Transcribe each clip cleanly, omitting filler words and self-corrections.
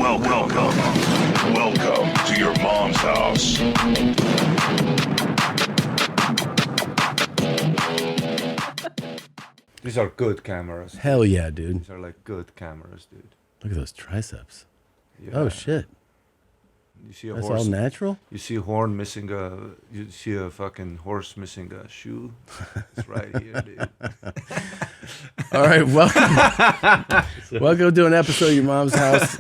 Welcome to your mom's house. These are good cameras. Hell yeah, dude. These are like good cameras, dude. Look at those triceps. Yeah. Oh shit. You see a That's horse? all natural? You see a horn missing a. You see a fucking horse missing a shoe. It's right here, dude. All right, welcome to an episode of Your Mom's House.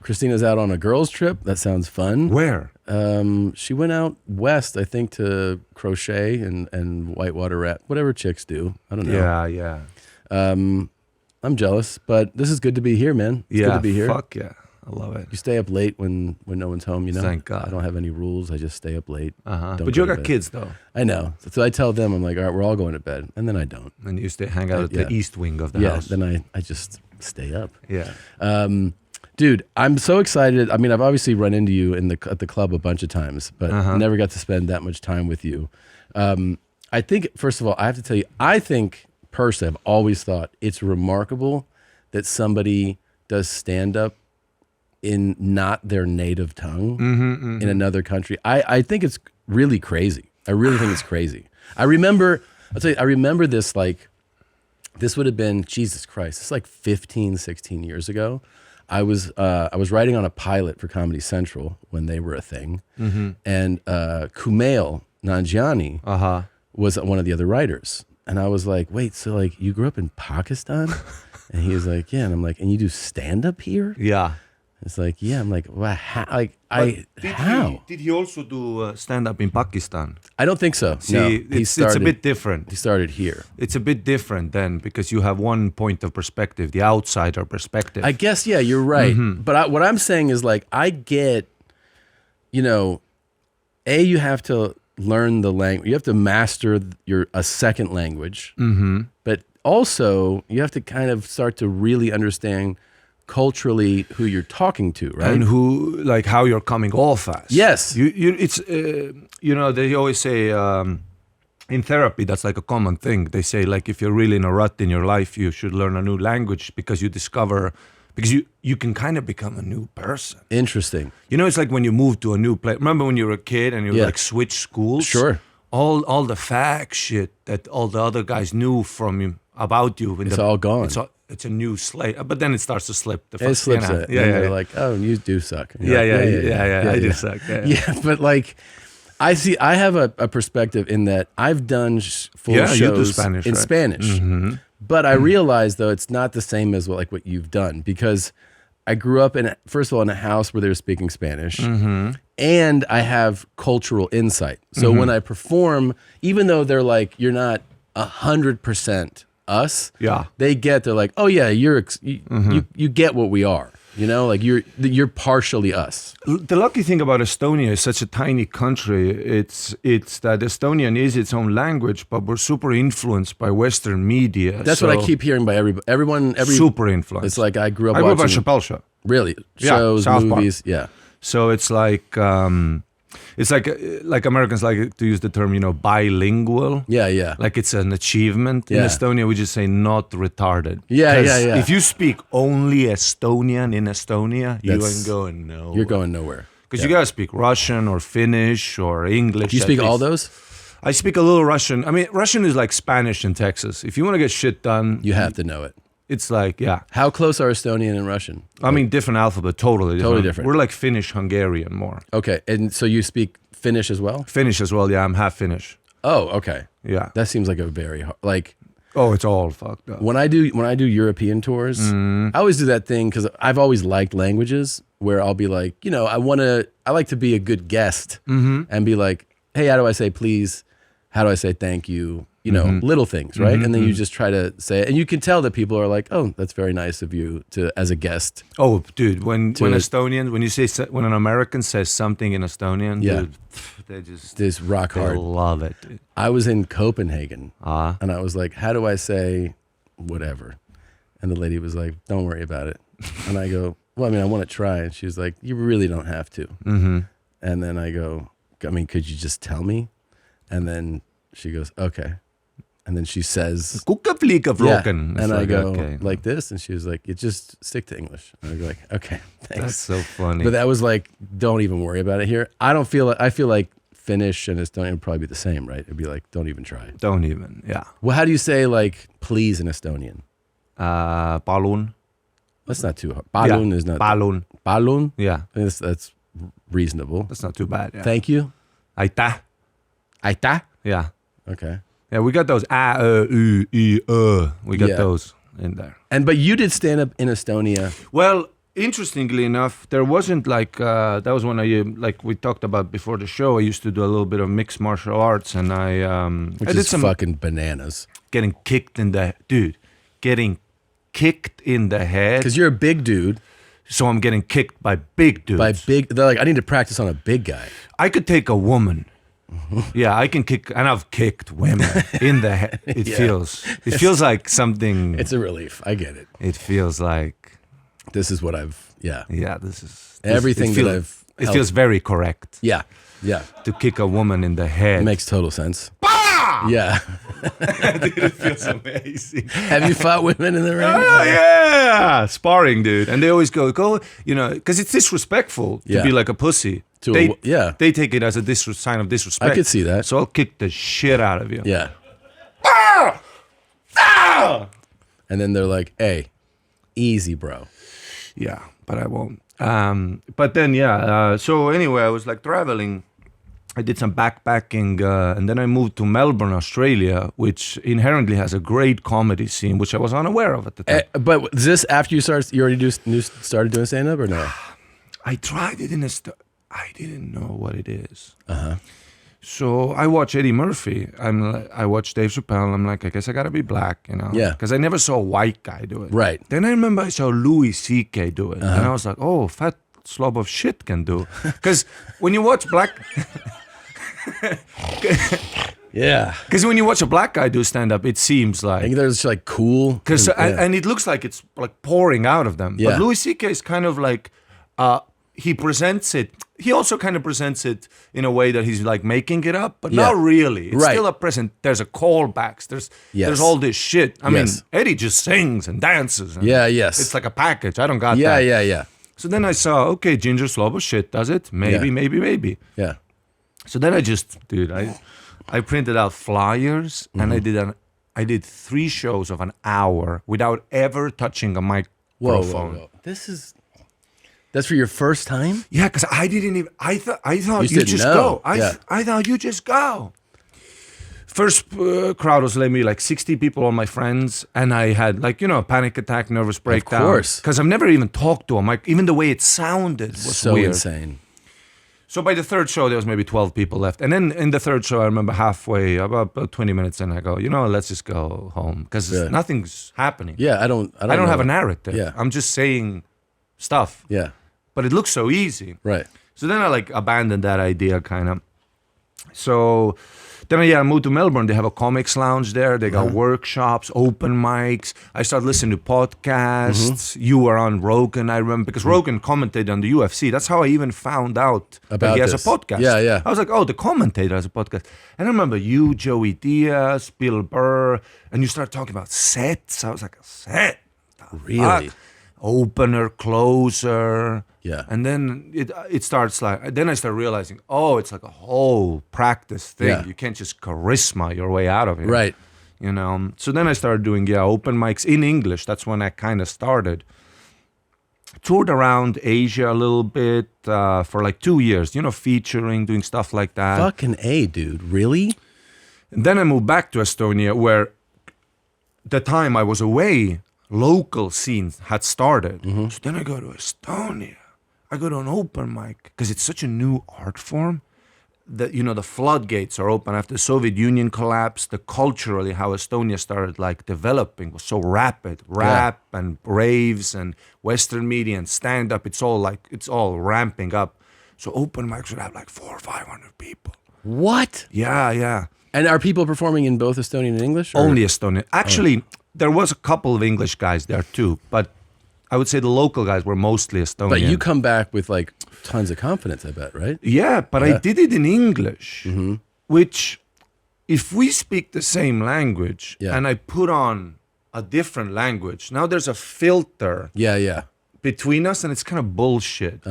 Christina's out on a girls' trip. That sounds fun. Where? She went out west, I think, to crochet and whitewater rat, whatever chicks do. I don't know. Yeah. I'm jealous, but this is good to be here, man. It's good to be here. Fuck yeah. I love it. You stay up late when no one's home, you know? Thank God. I don't have any rules. I just stay up late. Uh-huh. Don't But go you to got bed. kids, though. I know. So I tell them, I'm like, all right, we're all going to bed. And then I don't. And you hang out at the east wing of the house. Yeah, then I just stay up. Yeah. Dude, I'm so excited. I mean, I've obviously run into you at the club a bunch of times, but never got to spend that much time with you. I think, first of all, I have to tell you, I think personally, I've always thought it's remarkable that somebody does stand-up in not their native tongue in another country. I think it's really crazy. I really think it's crazy. I'll tell you, I remember this, like, this would have been, Jesus Christ, it's like 15, 16 years ago. I was writing on a pilot for Comedy Central when they were a thing, and Kumail Nanjiani was one of the other writers. And I was like, wait, so like you grew up in Pakistan? And he was like, yeah. And I'm like, and you do stand-up here? Yeah. It's like, yeah. I'm like, well, how? Did he also do stand-up in Pakistan? I don't think so. See, no, it's a bit different. He started here. It's a bit different then because you have one point of perspective, the outsider perspective. I guess, yeah, you're right. But what I'm saying is, like, I get, you have to learn the language. You have to master a second language. But also, you have to kind of start to really understand culturally who you're talking to, right? And who, like, how you're coming off as. Yes. It's, they always say in therapy, that's like a common thing. They say, like, if you're really in a rut in your life, you should learn a new language because you can kind of become a new person. Interesting. It's like when you move to a new place. Remember when you were a kid and you like switch schools? Sure. All the fact shit that all the other guys knew from you about you. It's all gone. It's a new slate, but then it starts to slip. It slips it. Yeah, and they're like, oh, you do suck. Yeah, I do suck. Yeah, but like, I have a perspective in that I've done full shows you do Spanish, in right? Spanish, but I realize though it's not the same as what you've done because I grew up first of all in a house where they were speaking Spanish, and I have cultural insight. So when I perform, even though they're like, you're not 100% us, they're like, oh yeah, you get what we are, like you're partially us. The lucky thing about Estonia is such a tiny country. It's that Estonian is its own language, but we're super influenced by Western media. That's what I keep hearing by everyone. Super influenced. It's like I grew up on watching Chappelle Show. Really? Shows, South movies, Park. yeah. So it's like Americans like to use the term, bilingual. Yeah. Like it's an achievement. In Estonia, we just say not retarded. Yeah. If you speak only Estonian in Estonia, you ain't going nowhere. You're going nowhere. Because you gotta speak Russian or Finnish or English. Do you speak all those? I speak a little Russian. I mean, Russian is like Spanish in Texas. If you want to get shit done, you have to know it. It's like, yeah. How close are Estonian and Russian? I mean, different alphabet, totally different. We're like Finnish, Hungarian more. Okay, and so you speak Finnish as well? Finnish as well, yeah. I'm half Finnish. Oh, okay. Yeah. That seems like a very hard, like... Oh, it's all fucked up. When I do European tours, I always do that thing because I've always liked languages where I'll be like, I like to be a good guest and be like, hey, how do I say please? How do I say thank you? Little things, right? And then you just try to say it. And you can tell that people are like, oh, that's very nice of you as a guest. Oh, dude, when an American says something in Estonian, dude, they just rock hard. Love it, dude. I was in Copenhagen and I was like, how do I say whatever? And the lady was like, don't worry about it. And I go, well, I mean, I want to try. And she was like, you really don't have to. And then I go, I mean, could you just tell me? And then she goes, okay. And then she says, Rogan. and I go like this, and she was like, "You just stick to English." And I go like, "Okay, thanks." That's so funny. But that was like, don't even worry about it here. I feel like Finnish and Estonian would probably be the same, right? It'd be like, don't even try. Don't even, yeah. Well, how do you say like please in Estonian? Palun. That's not too hard. Palun is not. Palun. Palun? Yeah. I think that's reasonable. That's not too bad. Yeah. Thank you. Aitäh. Aitäh? Yeah. Okay. Yeah, we got those we got those in there. But you did stand up in Estonia. Well, interestingly enough, there wasn't like that was when like we talked about before the show. I used to do a little bit of mixed martial arts, and Which I did is some fucking bananas. getting kicked in the head. Because you're a big dude. So I'm getting kicked by big dudes. They're like, I need to practice on a big guy. I could take a woman. Yeah, I can kick, and I've kicked women in the head. It feels like something. It's a relief. I get it. It feels like this is what this is everything that I've. It feels very correct. Yeah. To kick a woman in the head. It makes total sense. Bah! Yeah. Dude, it feels amazing. Have you fought women in the ring? Oh, yeah. Sparring, dude. And they always go, because it's disrespectful to be like a pussy. They take it as a sign of disrespect. I could see that. So I'll kick the shit out of you. Yeah. Ah! Ah! And then they're like, hey, easy, bro. Yeah, but I won't. But then, so anyway, I was like traveling. I did some backpacking, and then I moved to Melbourne, Australia, which inherently has a great comedy scene, which I was unaware of at the time. But is this after you started doing stand-up or no? I tried it I didn't know what it is. Uh-huh. So I watch Eddie Murphy. I watch Dave Chappelle. I'm like, I guess I gotta be black, Yeah. Because I never saw a white guy do it. Right. Then I remember I saw Louis C.K. do it, and I was like, oh, fat slob of shit can do. Because when you watch black. Yeah. Because when you watch a black guy do stand-up, it seems I like. think there's like cool. And it looks like it's like pouring out of them. Yeah. But Louis C.K. is kind of like, he presents it. He also kind of presents it in a way that he's like making it up, but not really. It's still a present. There's a callbacks. There's all this shit. I mean, Eddie just sings and dances. And It's like a package. I don't got that. Yeah. So then I saw, okay, Ginger Slob of shit does it. Maybe. Yeah. So then I printed out flyers and I did 3 shows of an hour without ever touching a microphone. Whoa. That's for your first time? Yeah, because I didn't even. I thought you just go. I thought you just go. First crowd was maybe like 60 people, all my friends, and I had like a panic attack, nervous breakdown. Of course, because I've never even talked to him. Like even the way it sounded was so weird. Insane. So by the third show, there was maybe 12 people left, and then in the third show, I remember halfway, about 20 minutes in, I go, let's just go home because nothing's happening. Yeah, I don't have a narrative. Yeah, I'm just saying stuff. Yeah. But it looks so easy. Right. So then I like abandoned that idea kind of. So then I moved to Melbourne. They have a comics lounge there. They got workshops, open mics. I started listening to podcasts. You were on Rogan, I remember, because Rogan commentated on the UFC. That's how I even found out that he has a podcast. Yeah. I was like, oh, the commentator has a podcast. And I remember you, Joey Diaz, Bill Burr, and you started talking about sets. I was like, a set? Really? Opener, closer. Yeah. And then it starts like, then I start realizing, it's like a whole practice thing. Yeah. You can't just charisma your way out of it. Right. So then I started doing, open mics in English. That's when I kind of started. Toured around Asia a little bit for like 2 years, featuring, doing stuff like that. Fucking A, dude. Really? And then I moved back to Estonia where the time I was away, local scenes had started. So then I go to Estonia. I go to an open mic because it's such a new art form that, the floodgates are open after the Soviet Union collapsed. Culturally, how Estonia started like developing was so rapid. Rap and raves and Western media and stand-up, it's all ramping up. So open mics would have like 400 or 500 people. What? Yeah. And are people performing in both Estonian and English? Or? Only Estonian. Actually, there was a couple of English guys there too, but I would say the local guys were mostly Estonian. But you come back with like tons of confidence, I bet, right? Yeah, but I did it in English, which if we speak the same language Yeah. and I put on a different language, now there's a filter Yeah. between us, and it's kind of bullshit.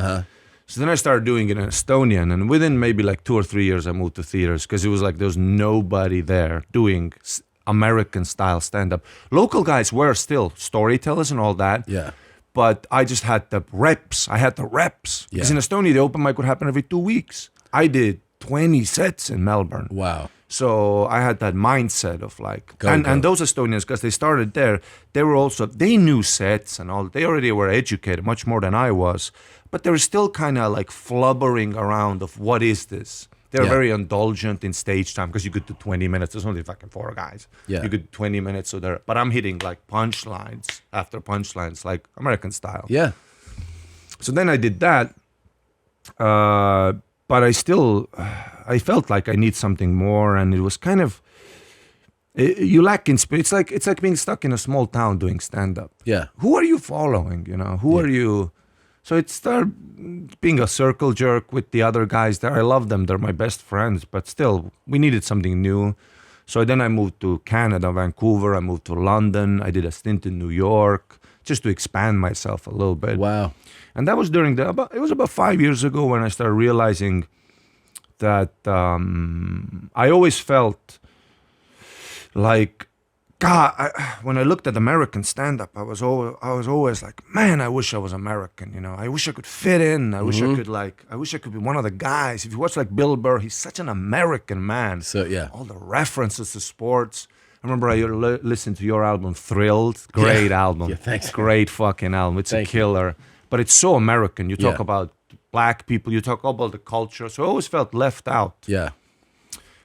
So then I started doing it in Estonian, and within maybe like 2 or 3 years, I moved to theaters because it was like there was nobody there doing American style stand up. Local guys were still storytellers and all that. Yeah. But I just had the reps. I had the reps. Because in Estonia, the open mic would happen every 2 weeks. I did 20 sets in Melbourne. Wow. So I had that mindset of like, and those Estonians, because they started there, they knew sets and all. They already were educated much more than I was. But they were still kind of like flubbering around of what is this? They're very indulgent in stage time because you could do 20 minutes. There's only fucking 4 guys. Yeah. You could do 20 minutes. But I'm hitting like punchlines after punchlines, like American style. Yeah. So then I did that. But I felt like I need something more. And it was kind of, you lack inspiration. It's like being stuck in a small town doing stand-up. Yeah. Who are you following? Who are you? So it started being a circle jerk with the other guys there. I love them. They're my best friends. But still, we needed something new. So then I moved to Canada, Vancouver. I moved to London. I did a stint in New York just to expand myself a little bit. Wow. And that was it was about 5 years ago when I started realizing that I always felt like, God, when I looked at American stand-up, I was always like, man, I wish I was American, I wish I could fit in. I wish I could be one of the guys. If you watch like Bill Burr, he's such an American man. So, yeah. All the references to sports. I remember I listened to your album, Thrilled. Great album. Yeah, thanks. Great fucking album. It's a killer. But it's so American. You talk about black people. You talk about the culture. So I always felt left out. Yeah.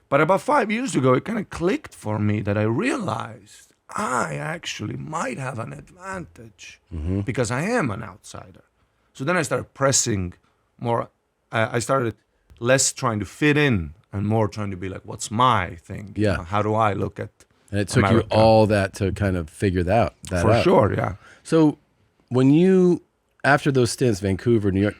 But about 5 years ago, it kind of clicked for me that I realized I actually might have an advantage because I am an outsider. So then I started pressing more. I started less trying to fit in and more trying to be like, what's my thing? Yeah. How do I look at And it took America? you all that to kind of figure that out. For sure, yeah. So when you, after those stints, Vancouver, New York,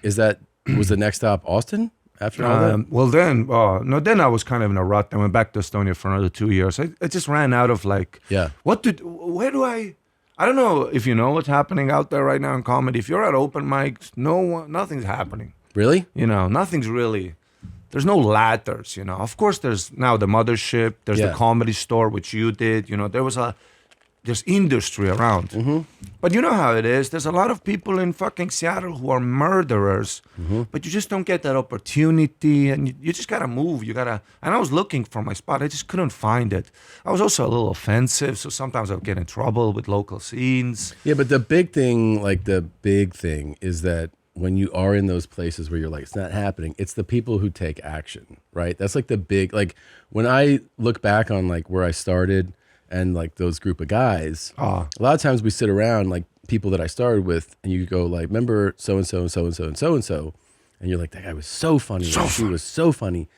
was the next stop Austin? After all that? Then I was kind of in a rut. I went back to Estonia for another 2 years. I just ran out of like, I don't know if you know what's happening out there right now in comedy. If you're at open mics, nothing's happening. Really? Nothing's really, there's no ladders, Of course, there's now the Mothership, there's the Comedy Store, which you did, there's industry around. But you know how it is. There's a lot of people in fucking Seattle who are murderers, but you just don't get that opportunity, and you just gotta move. And I was looking for my spot. I just couldn't find it. I was also a little offensive, so sometimes I would get in trouble with local scenes. Yeah, but the big thing is that when you are in those places where you're like, it's not happening, it's the people who take action, right? That's like the big, like when I look back on like where I started and like those group of guys, a lot of times we sit around like people that I started with and you go like, remember so-and-so and so-and-so and so-and-so. And you're like, that guy was so funny. She was so funny.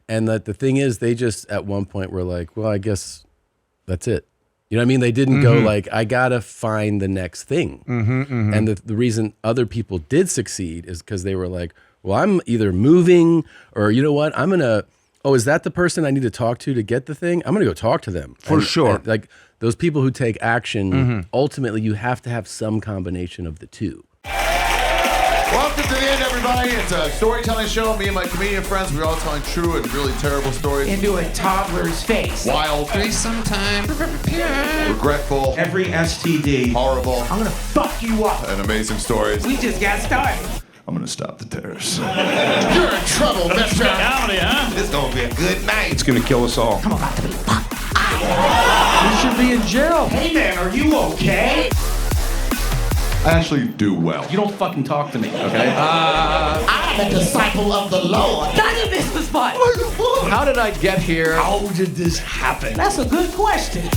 And that the thing is, they just at one point were like, well, I guess that's it. You know what I mean? They didn't go like, I gotta find the next thing. And the reason other people did succeed is because they were like, well, I'm either moving or you know what? Is that the person I need to talk to get the thing? I'm gonna go talk to them. For sure. And, like those people who take action, ultimately you have to have some combination of the two. Welcome to the end, everybody. It's a storytelling show. Me and my comedian friends, we're all telling true and really terrible stories. Into a toddler's face. Wild. Sometime. Regretful. Every STD. Horrible. I'm gonna fuck you up. And amazing stories. We just got started. I'm gonna stop the terrors. You're in trouble, mister. Howdy, huh? This gonna be a good night. It's gonna kill us all. I'm about to be fucked. You should be in jail. Hey, man, are you okay? I actually do well. You don't fucking talk to me, okay? I'm a disciple of the Lord. None of this was fun. How did I get here? How did this happen? That's a good question.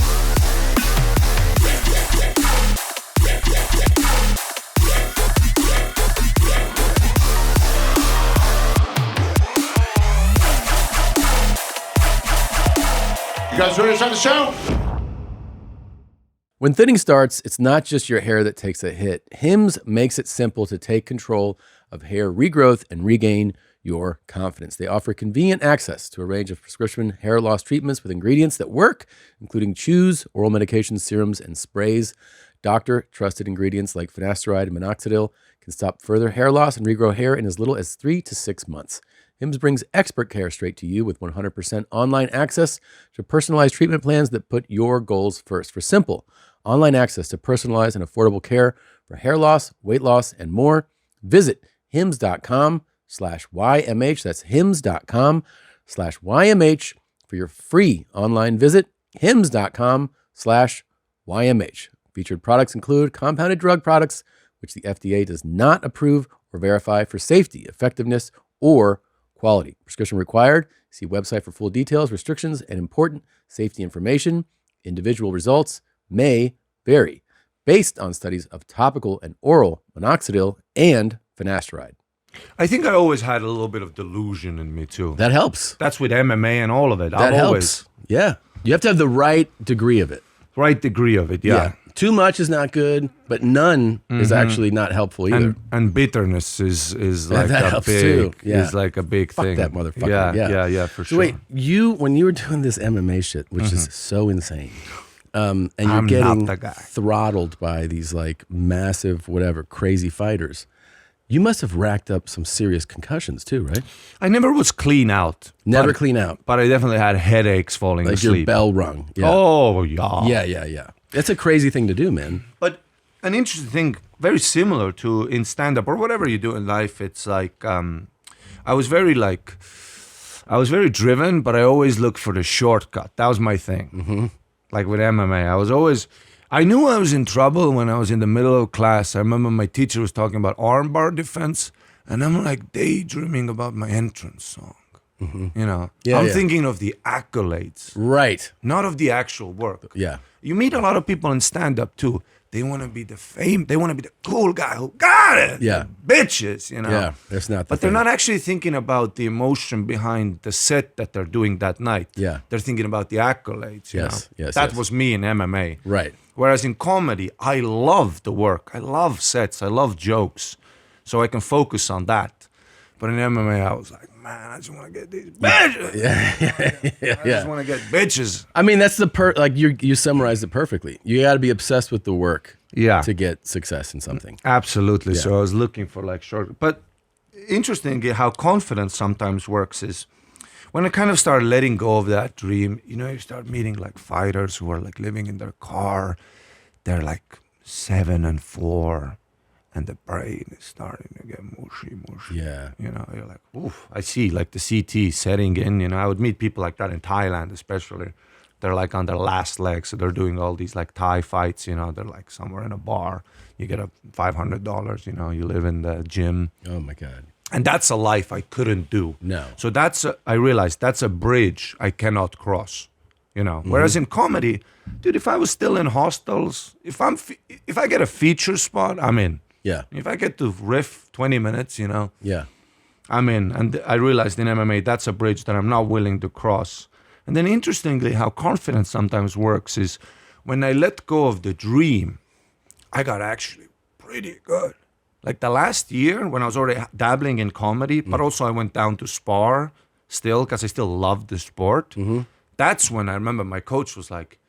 You guys ready to start the show? When thinning starts, it's not just your hair that takes a hit. Hims makes it simple to take control of hair regrowth and regain your confidence. They offer convenient access to a range of prescription hair loss treatments with ingredients that work, including chews, oral medications, serums, and sprays. Doctor-trusted ingredients like finasteride and minoxidil can stop further hair loss and regrow hair in as little as 3 to 6 months. Hims brings expert care straight to you with 100% online access to personalized treatment plans that put your goals first. For simple, online access to personalized and affordable care for hair loss, weight loss, and more, visit hims.com/YMH. That's hims.com/YMH for your free online visit. hims.com/YMH. Featured products include compounded drug products, which the FDA does not approve or verify for safety, effectiveness, or quality. Prescription required. See website for full details, restrictions, and important safety information. Individual results may vary based on studies of topical and oral minoxidil and finasteride. I think I always had a little bit of delusion in me too. That helps. That's with MMA and all of it. That helps. Yeah. You have to have the right degree of it. Right degree of it, yeah. Too much is not good, but none is actually not helpful either. And bitterness is like that a helps big too. Yeah. is like a big Fuck thing. that motherfucker. Yeah, for So sure. wait, when you were doing this MMA shit, which is so insane, and you're I'm getting not the guy. throttled by these like massive, whatever, crazy fighters, you must have racked up some serious concussions too, right? I never was clean out. Never clean out. But I definitely had headaches falling Like asleep. your bell rung. Yeah. Oh, yeah. Yeah. That's a crazy thing to do, man. But an interesting thing, very similar to in stand-up or whatever you do in life, it's like I was very driven, but I always looked for the shortcut. That was my thing. Mm-hmm. Like with MMA, I knew I was in trouble when I was in the middle of class. I remember my teacher was talking about armbar defense, and I'm like daydreaming about my entrance song. Mm-hmm. You know, I'm thinking of the accolades, Right. not of the actual work. Yeah. You meet a lot of people in stand-up too. They want to be the fame. They want to be the cool guy who got it. Yeah. Bitches, you know. Yeah. That's not. But they're not actually thinking about the emotion behind the set that they're doing that night. Yeah. They're thinking about the accolades. Yes, You know? yes, That yes. was me in MMA. Right. Whereas in comedy, I love the work. I love sets. I love jokes. So I can focus on that. But in MMA, I was like, man, I just want to get these bitches. I just want to get bitches. I mean, that's like you summarized it perfectly. You got to be obsessed with the work to get success in something. Absolutely. Yeah. So I was looking for like short. But interestingly, how confidence sometimes works is when I kind of start letting go of that dream, you know, you start meeting like fighters who are like living in their car. They're like 7 and 4. And the brain is starting to get mushy. Yeah. You know, you're like, oof. I see like the CT setting in. You know, I would meet people like that in Thailand, especially. They're like on their last leg. So they're doing all these like Thai fights. You know, they're like somewhere in a bar. You get a $500. You know, you live in the gym. Oh, my God. And that's a life I couldn't do. No. So I realized that's a bridge I cannot cross. You know, whereas in comedy, dude, if I was still in hostels, if I get a feature spot, I'm in. Yeah. If I get to riff 20 minutes, you know, Yeah. I'm in. And I realized in MMA, that's a bridge that I'm not willing to cross. And then interestingly, how confidence sometimes works is when I let go of the dream, I got actually pretty good. Like the last year when I was already dabbling in comedy, but also I went down to spar still because I still loved the sport. Mm-hmm. That's when I remember my coach was like,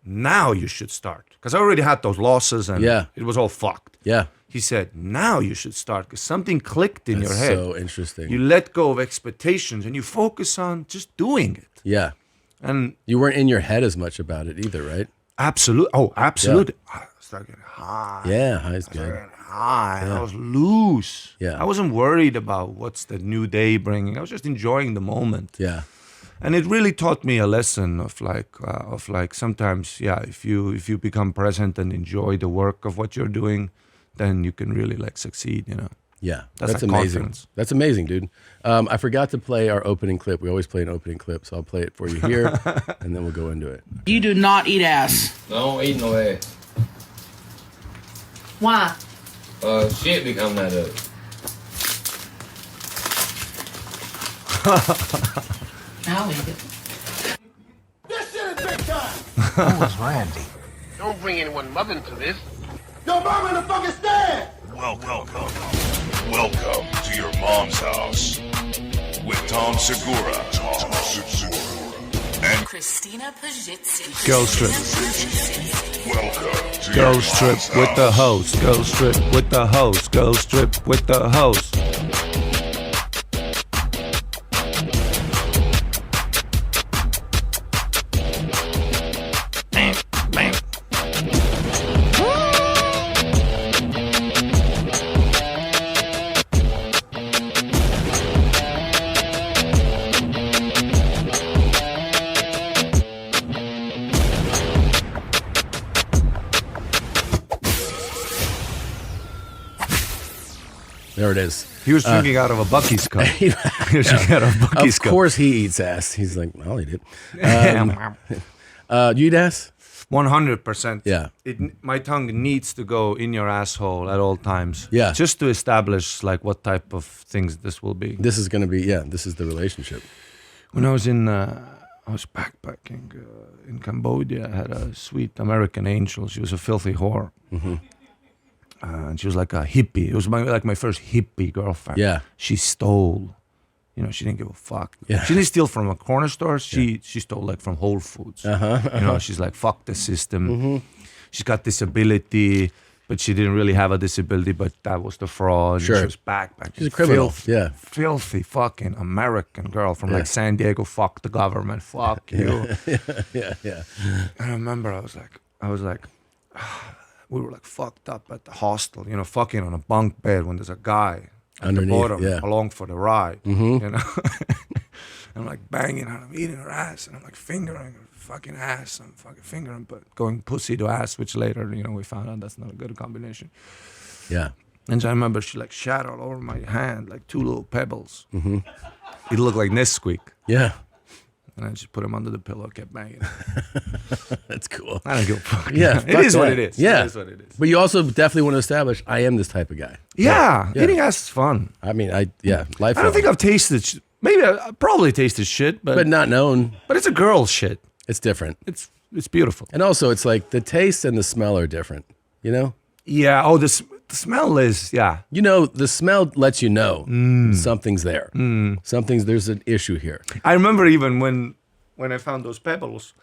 now you should start. Because I already had those losses and it was all fucked. Yeah. He said, now you should start because something clicked in your head. So interesting. You let go of expectations and you focus on just doing it. Yeah. And You weren't in your head as much about it either, right? absolutely. Oh, absolutely. I started getting high. Yeah. High's good. Getting high. I was loose. Yeah. I wasn't worried about what's the new day bringing. I was just enjoying the moment. Yeah. And it really taught me a lesson of like sometimes, if you become present and enjoy the work of what you're doing, then you can really like succeed, you know. Yeah, That's that's like amazing. confidence. That's amazing, dude. I forgot to play our opening clip. We always play an opening clip, so I'll play it for you here, and then we'll go into it. You do not eat ass. I don't eat no ass. Why? Shit be coming out of it. I'll eat it. This shit is big time. Who was Randy? Don't bring anyone mother into this. Yo, mama in the fucking stand. Welcome to your mom's house. with Tom Segura. And Christina Pajitsin. Girls trip. welcome to Girls your trip mom's with the house. host. Girls trip with the host. Girls trip with the host. There it is. He was drinking out of a Bucky's cup. He was drinking out of a Bucky's Of cup. course he eats ass. He's like, I'll eat it. You eat ass? 100%. Yeah. My tongue needs to go in your asshole at all times. Yeah. Just to establish like what type of things this will be. This is going to be, this is the relationship. When I was backpacking in Cambodia, I had a sweet American angel. She was a filthy whore. Mm-hmm. And she was like a hippie. It was my first hippie girlfriend. Yeah. She stole. She didn't give a fuck. Yeah. She didn't steal from a corner store. She stole like from Whole Foods. She's like, fuck the system. Mm-hmm. She's got disability, but she didn't really have a disability, but that was the fraud. Sure. She was backpacking. She's a criminal. Filthy fucking American girl from like San Diego. Fuck the government. Fuck you. Yeah. I remember I was like, we were like fucked up at the hostel, fucking on a bunk bed when there's a guy at Underneath, the bottom yeah. along for the ride, I'm like banging her, I'm eating her ass, and I'm like fingering her fucking ass, I'm fucking fingering, but going pussy to ass, which later, we found out that's not a good combination. Yeah. And I remember she like shat all over my hand, like two little pebbles. Mm-hmm. It looked like Nesquik. Yeah. And I just put him under the pillow, kept banging. That's cool. I don't give a fuck. Yeah. It is what it is. Yeah. It is what it is. But you also definitely want to establish, I am this type of guy. Yeah. Yeah. Eating ass is fun. I mean, life. I don't think I've tasted. Maybe I probably tasted shit, but not known. But it's a girl shit. It's different. It's beautiful. And also, it's like the taste and the smell are different. Yeah. Oh, the smell is the smell lets you know something's there. There's an issue here. I remember even when I found those pebbles,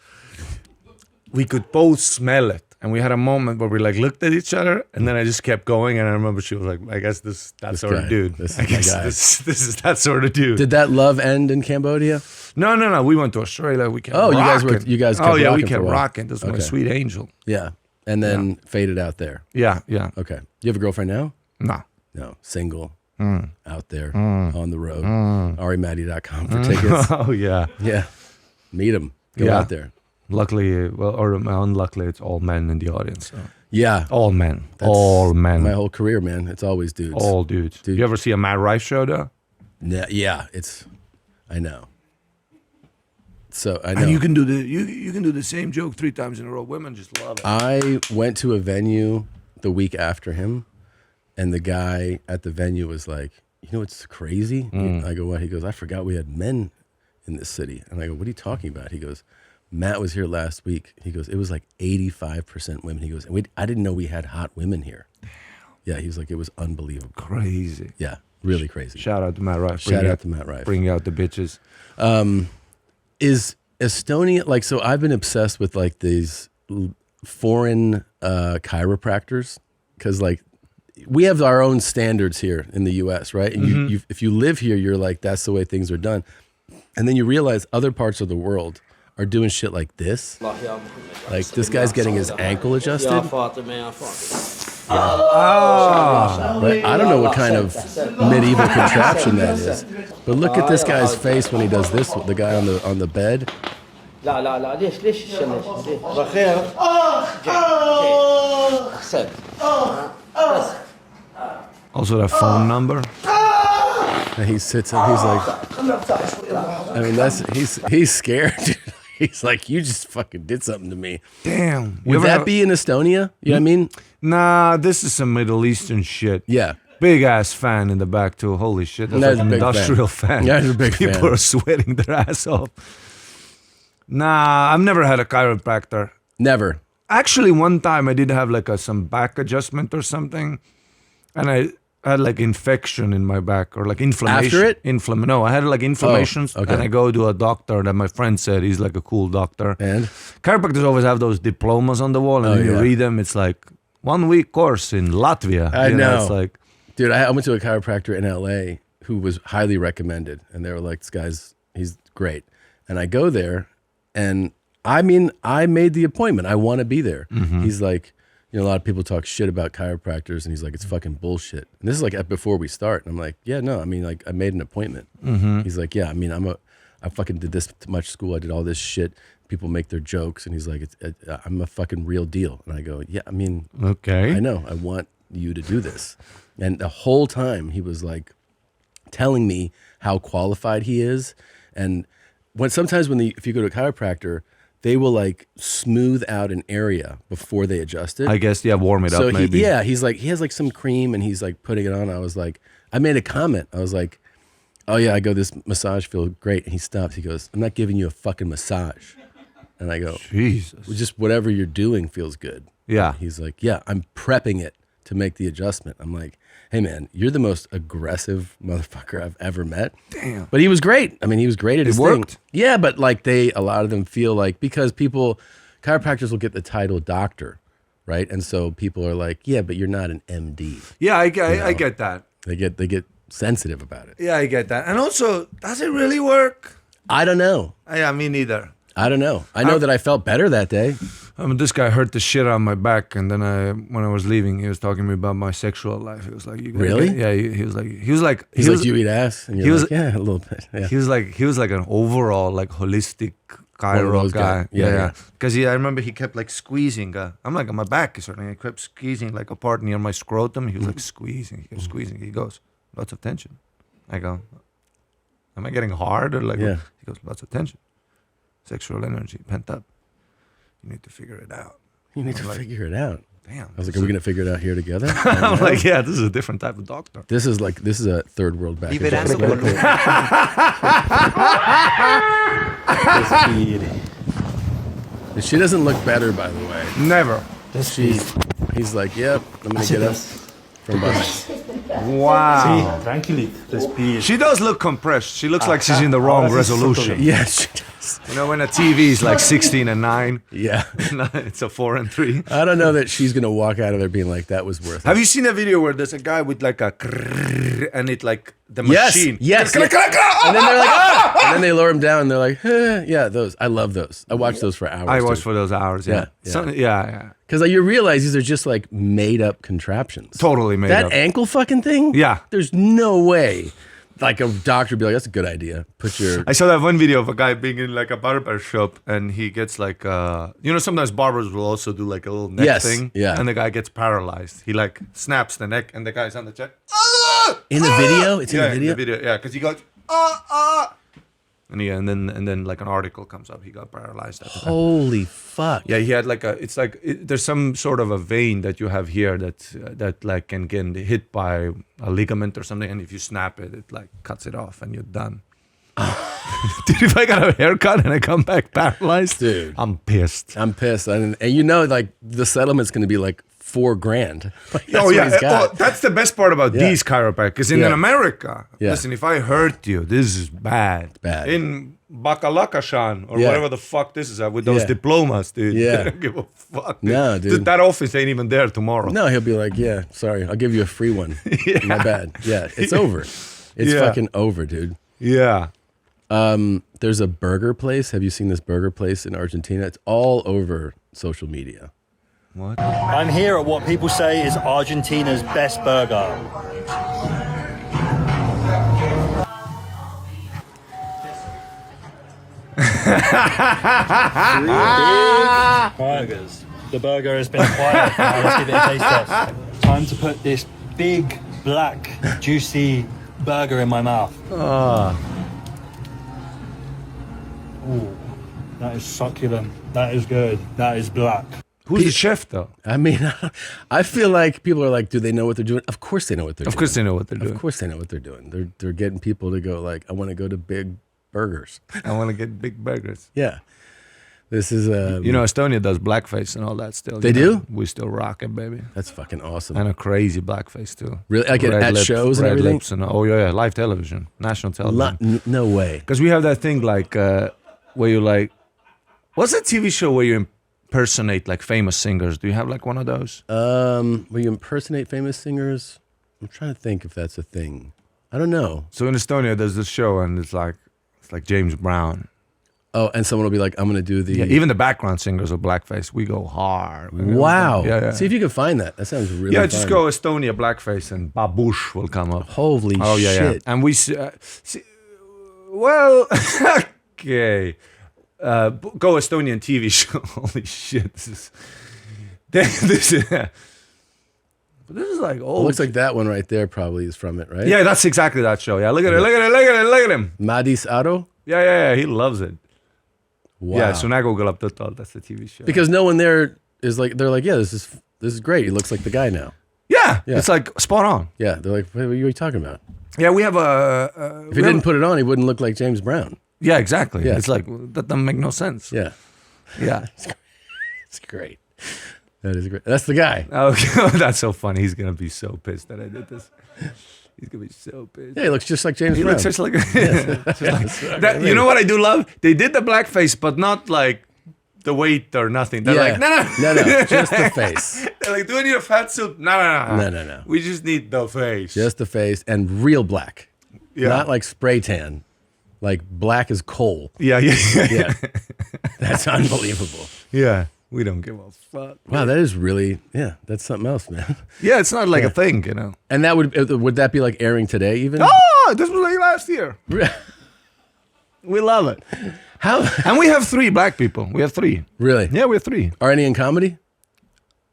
we could both smell it, and we had a moment where we like looked at each other, and then I just kept going, and I remember she was like, "I guess that sort of dude. This I is my guess guy." this is that sort of dude." Did that love end in Cambodia? No. We went to Australia. We kept Oh, rocking. you guys kept Oh yeah, we rocking for kept a while. rocking. This was my Okay. sweet angel. Yeah. And then faded out there. Yeah. Okay. Do you have a girlfriend now? No. No. Single. Out there. On the road. AriMatti.com for tickets. Oh yeah. Yeah. Meet him. Go out there. Luckily, or unluckily, it's all men in the audience. So. Yeah. All men. That's all men. My whole career, man. It's always dudes. All dudes. Dude. You ever see a Matt Rife show though? Yeah. I know. So I know. And you can do the same joke 3 times in a row. Women just love it. I went to a venue the week after him, and the guy at the venue was like, what's crazy? I go, what? He goes, I forgot we had men in this city. And I go, what are you talking about? He goes, Matt was here last week. He goes, it was like 85% women. He goes, I didn't know we had hot women here. Yeah, he was like, it was unbelievable. Crazy. Yeah, really crazy. Shout out to Matt Rife. Shout out to Matt Rife. Bringing out the bitches. Is Estonia, so I've been obsessed with like these foreign chiropractors, because like we have our own standards here in the US, right? And if you live here, you're like, that's the way things are done. And then you realize other parts of the world are doing shit like this. Like this guy's getting his ankle adjusted. Right? I don't know what kind of medieval contraption that is. But look at this guy's face when he does this, the guy on the bed. Also that phone number. And he sits up, he's like, I mean, he's scared. He's like, you just fucking did something to me. Damn. Would that be in Estonia? You know what I mean? Nah, this is some Middle Eastern shit. Yeah. Big ass fan in the back too. Holy shit, that's That's like an a big industrial fan. Yeah, that's a big People fan. are sweating their ass off. Nah, I've never had a chiropractor. Never. Actually, one time I did have like some back adjustment or something, and I had like infection in my back or like inflammation. After it? No, I had like inflammations. okay. And I go to a doctor that my friend said he's like a cool doctor. And? Chiropractors always have those diplomas on the wall, and you read them. It's like 1 week course in Latvia. I know. It's like, dude, I went to a chiropractor in LA who was highly recommended, and they were like, "This guy's he's great." And I go there, and I mean, I made the appointment. I want to be there. He's like, you know, a lot of people talk shit about chiropractors, and he's like, it's fucking bullshit. And this is like before we start. And I'm like, yeah, no, I mean, like, I made an appointment. He's like, yeah, I mean, I fucking did this much school. I did all this shit. People make their jokes, and he's like, I'm a fucking real deal. And I go, yeah, I mean, okay, I know, I want you to do this. And the whole time he was like telling me how qualified he is. And sometimes if you go to a chiropractor, they will like smooth out an area before they adjust it. I guess, warm it up maybe. He's like, he has like some cream and he's like putting it on. I was like, I made a comment. I was like, oh yeah, I go, this massage feels great. And he stops. He goes, I'm not giving you a fucking massage. And I go, Jesus. Well, just whatever you're doing feels good. Yeah. And he's like, yeah, I'm prepping it to make the adjustment. I'm like, hey man, you're the most aggressive motherfucker I've ever met. Damn. But he was great. I mean, he was great at his worked? thing. Yeah, but like a lot of them feel like, because chiropractors will get the title doctor, right? And so people are like, yeah, but you're not an MD. Yeah, I get that. They get sensitive about it. Yeah, I get that. And also, does it really work? I don't know. Yeah, me neither. I don't know. I know that I felt better that day. I mean, this guy hurt the shit out of my back, and then when I was leaving, he was talking to me about my sexual life. He was like, "Really?" Yeah. He was like, "You eat ass?" And you're like, "Yeah, a little bit." Yeah. He was like an overall like holistic chiro guy. Yeah. Because I remember he kept like squeezing. I'm like, my back is hurting. He kept squeezing like a part near my scrotum. He was like squeezing. He kept squeezing. He goes, lots of tension. I go, am I getting hard or like? Yeah. He goes, lots of tension, sexual energy pent up. You need to figure it out. You need to figure it out. Damn. I was like, are we going to figure it out here together? I'm like, yeah, this is a different type of doctor. This is a third world back. She doesn't look better, by the way. Never. He's like, yep, I'm going to get up from behind. Wow. Respire. She does look compressed. She looks like she's in the wrong resolution. Yeah, she does. You know, when a TV is like 16:9. Yeah. It's a 4:3. I don't know that she's going to walk out of there being like, that was worth it. Have you seen a video where there's a guy with like a and it like the machine? Yes. And then they're like, ah! And then they lower him down and they're like, yeah, those. I love those. I watch those for hours. I watch for those hours, yeah. Yeah. Because like, you realize these are just like made up contraptions. Totally made up. That ankle fucking thing? Yeah. There's no way. Like a doctor would be like, that's a good idea. I saw that one video of a guy being in like a barber shop and he gets like, sometimes barbers will also do like a little neck thing. Yeah. And the guy gets paralyzed. He like snaps the neck and the guy's on the chair. In the video? It's in the video? In the video, yeah. Because he goes, And then like an article comes up. He got paralyzed. Holy fuck! Yeah, he had like there's some sort of a vein that you have here that like can get hit by a ligament or something, and if you snap it, it like cuts it off, and you're done. Dude, if I got a haircut and I come back paralyzed, dude, I'm pissed. And you know, like the settlement's going to be like $4,000. Like, that's the best part about these chiropractors. In America, Yeah. Listen, if I hurt you, this is bad. Bad. In Bakalakashan or whatever the fuck this is with those diplomas, dude. Yeah. I don't give a fuck. No, dude. That office ain't even there tomorrow. No, he'll be like, yeah, sorry, I'll give you a free one. My bad. Yeah, it's over. It's fucking over, dude. Yeah. There's a burger place. Have you seen this burger place in Argentina? It's all over social media. What? I'm here at what people say is Argentina's best burger. Big burgers. The burger has been acquired. Now let's give it a taste test. Time to put this big, black, juicy burger in my mouth. Ooh, that is succulent. That is good. That is black. Who's the chef, though? I mean, I feel like people are like, do they know what they're doing? Of course they know what they're doing. Of course they know what they're doing. Of course they know what they're doing. They're getting people to go like, I want to go to big burgers. I want to get big burgers. Yeah. This is You know, Estonia does blackface and all that still. They you know? do? We still rock it, baby. That's fucking awesome. And a crazy blackface too. Really? Like at shows and red everything? Lips and, oh yeah, live television, national television. No way. Because we have that thing like where you like, what's that TV show where you impersonate like famous singers? Do you have like one of those? Where you impersonate famous singers? I'm trying to think if that's a thing. I don't know. So in Estonia, there's this show and it's like James Brown. Oh, and someone will be like, I'm going to do the... Yeah, even the background singers of blackface, we go hard. Wow. Yeah. See if you can find that. That sounds really fun. Yeah, just go Estonia blackface and Babush will come up. Holy shit. Yeah. And we... well, okay. Go Estonian TV show. Holy shit. This is like old. It looks like that one right there probably is from it, right? Yeah, that's exactly that show. Yeah, look at him. Madis Aro? Yeah, he loves it. Wow. Yeah, Sunago Galaptotal, that's the TV show. Because no one there is like, they're like, yeah, this is great. He looks like the guy now. Yeah, it's like spot on. Yeah, they're like, what are you talking about? Yeah, we have a... If he didn't put it on, he wouldn't look like James Brown. Yeah, exactly. Yeah. It's like, that doesn't make no sense. Yeah. Yeah. It's great. That is great. That's the guy. Okay, that's so funny. He's going to be so pissed that I did this. He's going to be so pissed. Yeah, he looks just like James He Brown. looks just like... that, you know what I do love? They did the blackface, but not like the weight or nothing. They're like, no, just the face. They're like, do we need a fat suit? No. We just need the face. Just the face and real black. Yeah. Not like spray tan. Like black as coal. Yeah. That's unbelievable. Yeah. We don't give a fuck. Wow, that is really, that's something else, man. Yeah, it's not like a thing, you know. And that would that be like airing today even? Oh, this was like last year. We love it. How? And we have 3 black people. We have 3. Really? Yeah, we have 3. Are any in comedy?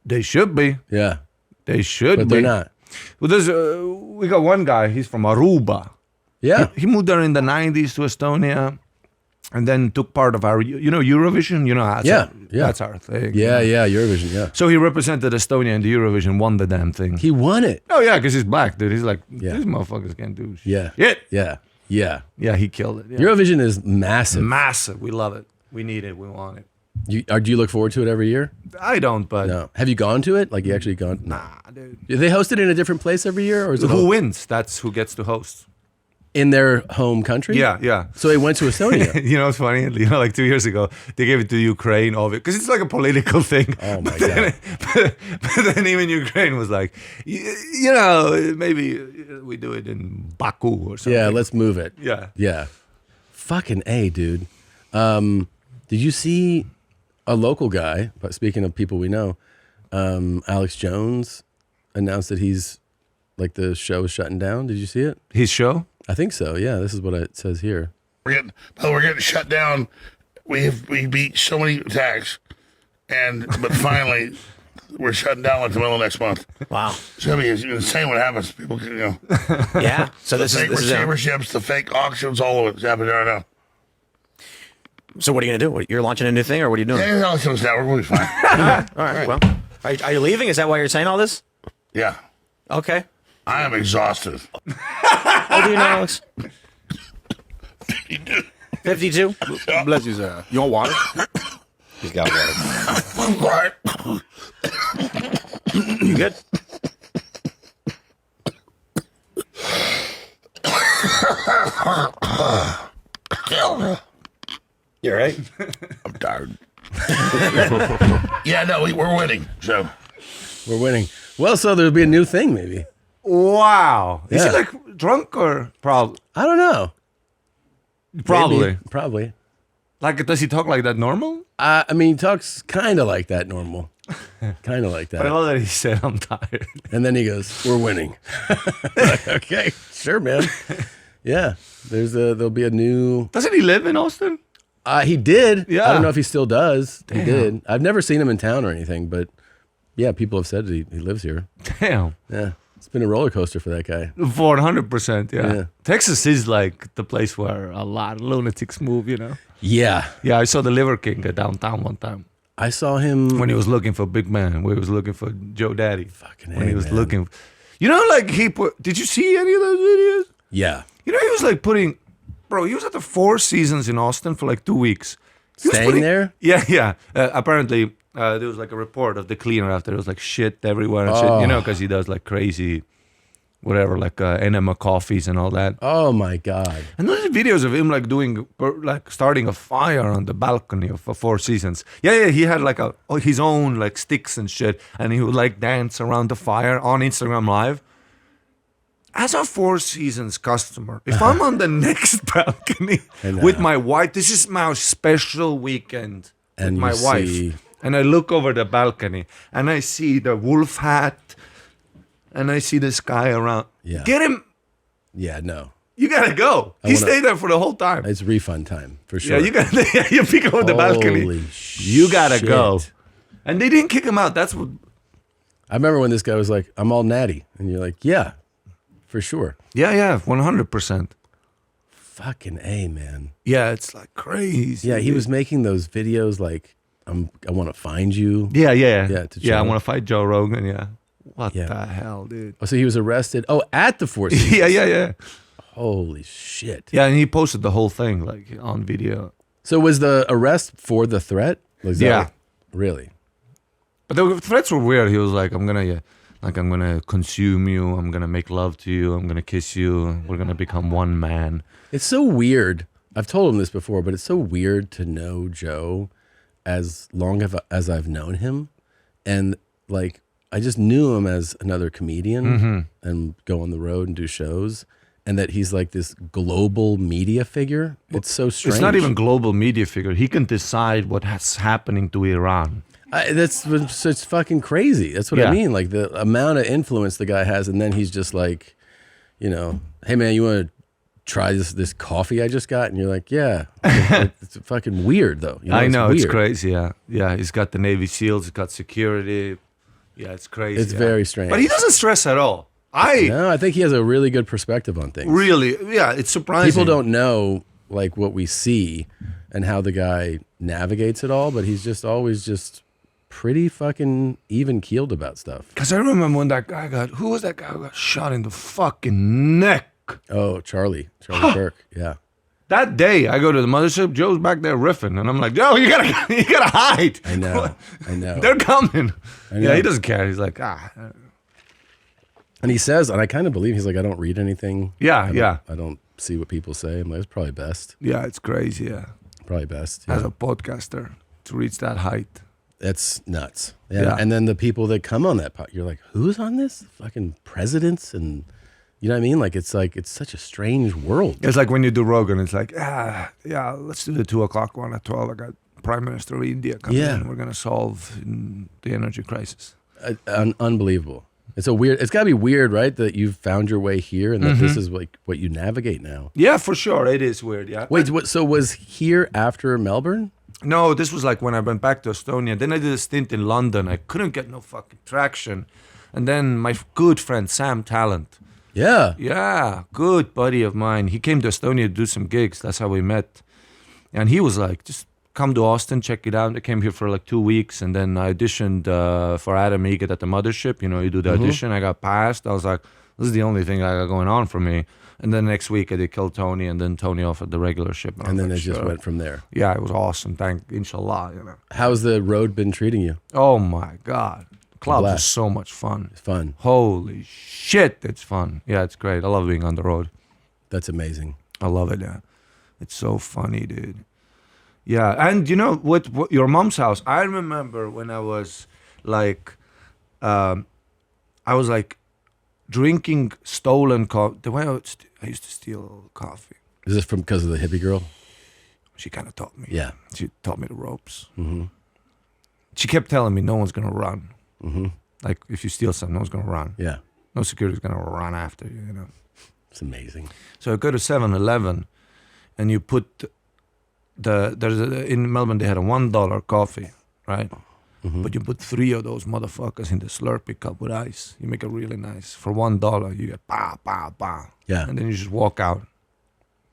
They should be. Yeah. They should But be. they're not. Well, there's we got one guy. He's from Aruba. Yeah. He moved there in the 90s to Estonia, and then took part of our, Eurovision. You know, that's our thing. Yeah, Eurovision, yeah. So he represented Estonia in the Eurovision, won the damn thing. He won it. Oh yeah, because he's black, dude. He's like, these motherfuckers can't do shit. Yeah. Yeah, he killed it. Yeah. Eurovision is massive. Massive. We love it. We need it. We want it. Do you look forward to it every year? I don't, but No. Have you gone to it? Like you actually gone? nah, dude. Do they host it in a different place every year, or is it Who wins? That's who gets to host. in their home country? Yeah. So they went to Estonia. You know what's funny? You know, like 2 years ago, they gave it to Ukraine, because it's like a political thing. Oh my God. But then even Ukraine was like, you know, maybe we do it in Baku or something. Yeah, let's move it. Yeah. Fucking A, dude. Did you see a local guy, but speaking of people we know, Alex Jones announced that he's, like, the show is shutting down. Did you see it? His show? I think so, yeah. This is what it says here. We're getting shut down. We beat so many attacks, but finally we're shutting down like the middle of next month. Wow, it's gonna be insane what happens. People, Yeah. So the fake receiverships, the fake auctions, all of it's happening right now. So what are you gonna do? You're launching a new thing, or what are you doing? Yeah, Alex Jones Network. We'll be fine. All right. Well, are you leaving? Is that why you're saying all this? Yeah. Okay. I am exhausted. How old are you now, Alex? 52? Bless you, sir. You want water? He's got water. You good? You all right? I'm tired. Yeah, no, we're winning. So we're winning. Well, so there'll be a new thing, maybe. Wow. Is he like drunk or probably? I don't know. Probably. Maybe. Probably. Like, does he talk like that normal? I mean, he talks kind of like that normal. Kind of like that. But I love that he said, I'm tired. And then he goes, we're winning. Like, okay, sure, man. Yeah, there'll be a new... Doesn't he live in Austin? He did. Yeah. I don't know if he still does. Damn. He did. I've never seen him in town or anything, but yeah, people have said he lives here. Damn. Yeah. It's been a roller coaster for that guy. 400%, yeah. Yeah. Texas is like the place where a lot of lunatics move, you know? Yeah. Yeah, I saw the Liver King downtown one time. I saw him... When he was looking for Big Man, when he was looking for Joe Daddy. Fucking When he was man. looking... You know, like did you see any of those videos? Yeah. You know, he was like putting... Bro, he was at the Four Seasons in Austin for like 2 weeks. Staying there? Yeah. Apparently, there was like a report of the cleaner after. There was like shit everywhere and shit, because he does like crazy, whatever, like enema coffees and all that. Oh my God. And those videos of him like doing, like starting a fire on the balcony of Four Seasons. Yeah, he had like his own like sticks and shit, and he would like dance around the fire on Instagram Live. As a Four Seasons customer, if I'm on the next balcony with my wife, this is my special weekend with my wife. And I look over the balcony and I see the wolf hat and I see this guy around. Yeah. Get him. Yeah, no. You gotta go. He stayed there for the whole time. It's refund time for sure. Yeah, you gotta. You pick up the balcony. Holy You gotta shit. go. And they didn't kick him out. That's what. I remember when this guy was like, "I'm all natty," and you're like, "Yeah, for sure." Yeah, 100%. Fucking A, man. Yeah, it's like crazy. Yeah, he was making those videos like, I want to find you. Yeah. I I want to fight Joe Rogan. Yeah. What the hell, dude? Oh, so he was arrested. Oh, at the Four Seasons. Yeah. Holy shit. Yeah, and he posted the whole thing like on video. So was the arrest for the threat? Was that Yeah. Really? But the threats were weird. He was like, I'm gonna consume you. I'm gonna make love to you. I'm gonna kiss you. We're gonna become one man. It's so weird. I've told him this before, but it's so weird to know Joe as long as I've known him. And like, I just knew him as another comedian and go on the road and do shows. And that he's like this global media figure. It's so strange. It's not even global media figure. He can decide what's happening to Iran. It's fucking crazy. That's what I mean. Like the amount of influence the guy has, and then he's just like, hey man, you want to try this coffee I just got? And you're like, yeah. It's fucking weird though. I know, it's weird. crazy. Yeah. He's got the Navy SEALs. He's got security. Yeah, it's crazy. It's very strange. But he doesn't stress at all. No, I think he has a really good perspective on things. Really, yeah, it's surprising. People don't know like what we see and how the guy navigates it all, but he's just always just pretty fucking even keeled about stuff. Because I remember when that guy who was that guy who got shot in the fucking neck? Oh, Charlie Kirk, yeah. That day, I go to the mothership. Joe's back there riffing, and I'm like, "Joe, you gotta hide." I know. They're coming. I know. Yeah, he doesn't care. He's like, And he says, and I kind of believe he's like, I don't read anything. Yeah. I don't see what people say. I'm like, it's probably best. Yeah, it's crazy. Yeah, probably best. As a podcaster to reach that height, that's nuts. Yeah. And then the people that come on that pod, you're like, who's on this? Fucking presidents and. You know what I mean? Like it's such a strange world. It's like when you do Rogan, it's like, let's do the 2:00 one at 12. I got Prime Minister of India coming in. We're going to solve the energy crisis. Unbelievable. It's got to be weird, right? That you've found your way here and that this is like what you navigate now. Yeah, for sure. It is weird, yeah. Wait, so was here after Melbourne? No, this was like when I went back to Estonia. Then I did a stint in London. I couldn't get no fucking traction. And then my good friend, Sam Talent. Yeah, good buddy of mine. He came to Estonia to do some gigs. That's how we met. And he was like, just come to Austin, check it out. I came here for like 2 weeks, and then I auditioned for Ari Matti at the Mothership. You do the audition. I got passed. I was like, this is the only thing I got going on for me. And then next week I did Kill Tony, and then Tony offered the regular ship. And then it just went from there. Yeah, it was awesome. Inshallah. How's the road been treating you? Oh my God. Clubs is so much fun. It's fun. Holy shit, it's fun. Yeah, it's great. I love being on the road. That's amazing. I love it, yeah. It's so funny, dude. Yeah, and you know what your mom's house, I remember when I was like, drinking stolen coffee. The way I used to steal coffee. Is this because of the hippie girl? She kind of taught me. Yeah. She taught me the ropes. Mm-hmm. She kept telling me no one's going to run. Mm-hmm. Like, if you steal something, no one's going to run. Yeah. No security's going to run after you, It's amazing. So I go to 7-Eleven, and you put in Melbourne, they had a $1 coffee, right? Mm-hmm. But you put 3 of those motherfuckers in the Slurpee cup with ice. You make it really nice. For $1, you get bah, bah, bah. Yeah. And then you just walk out.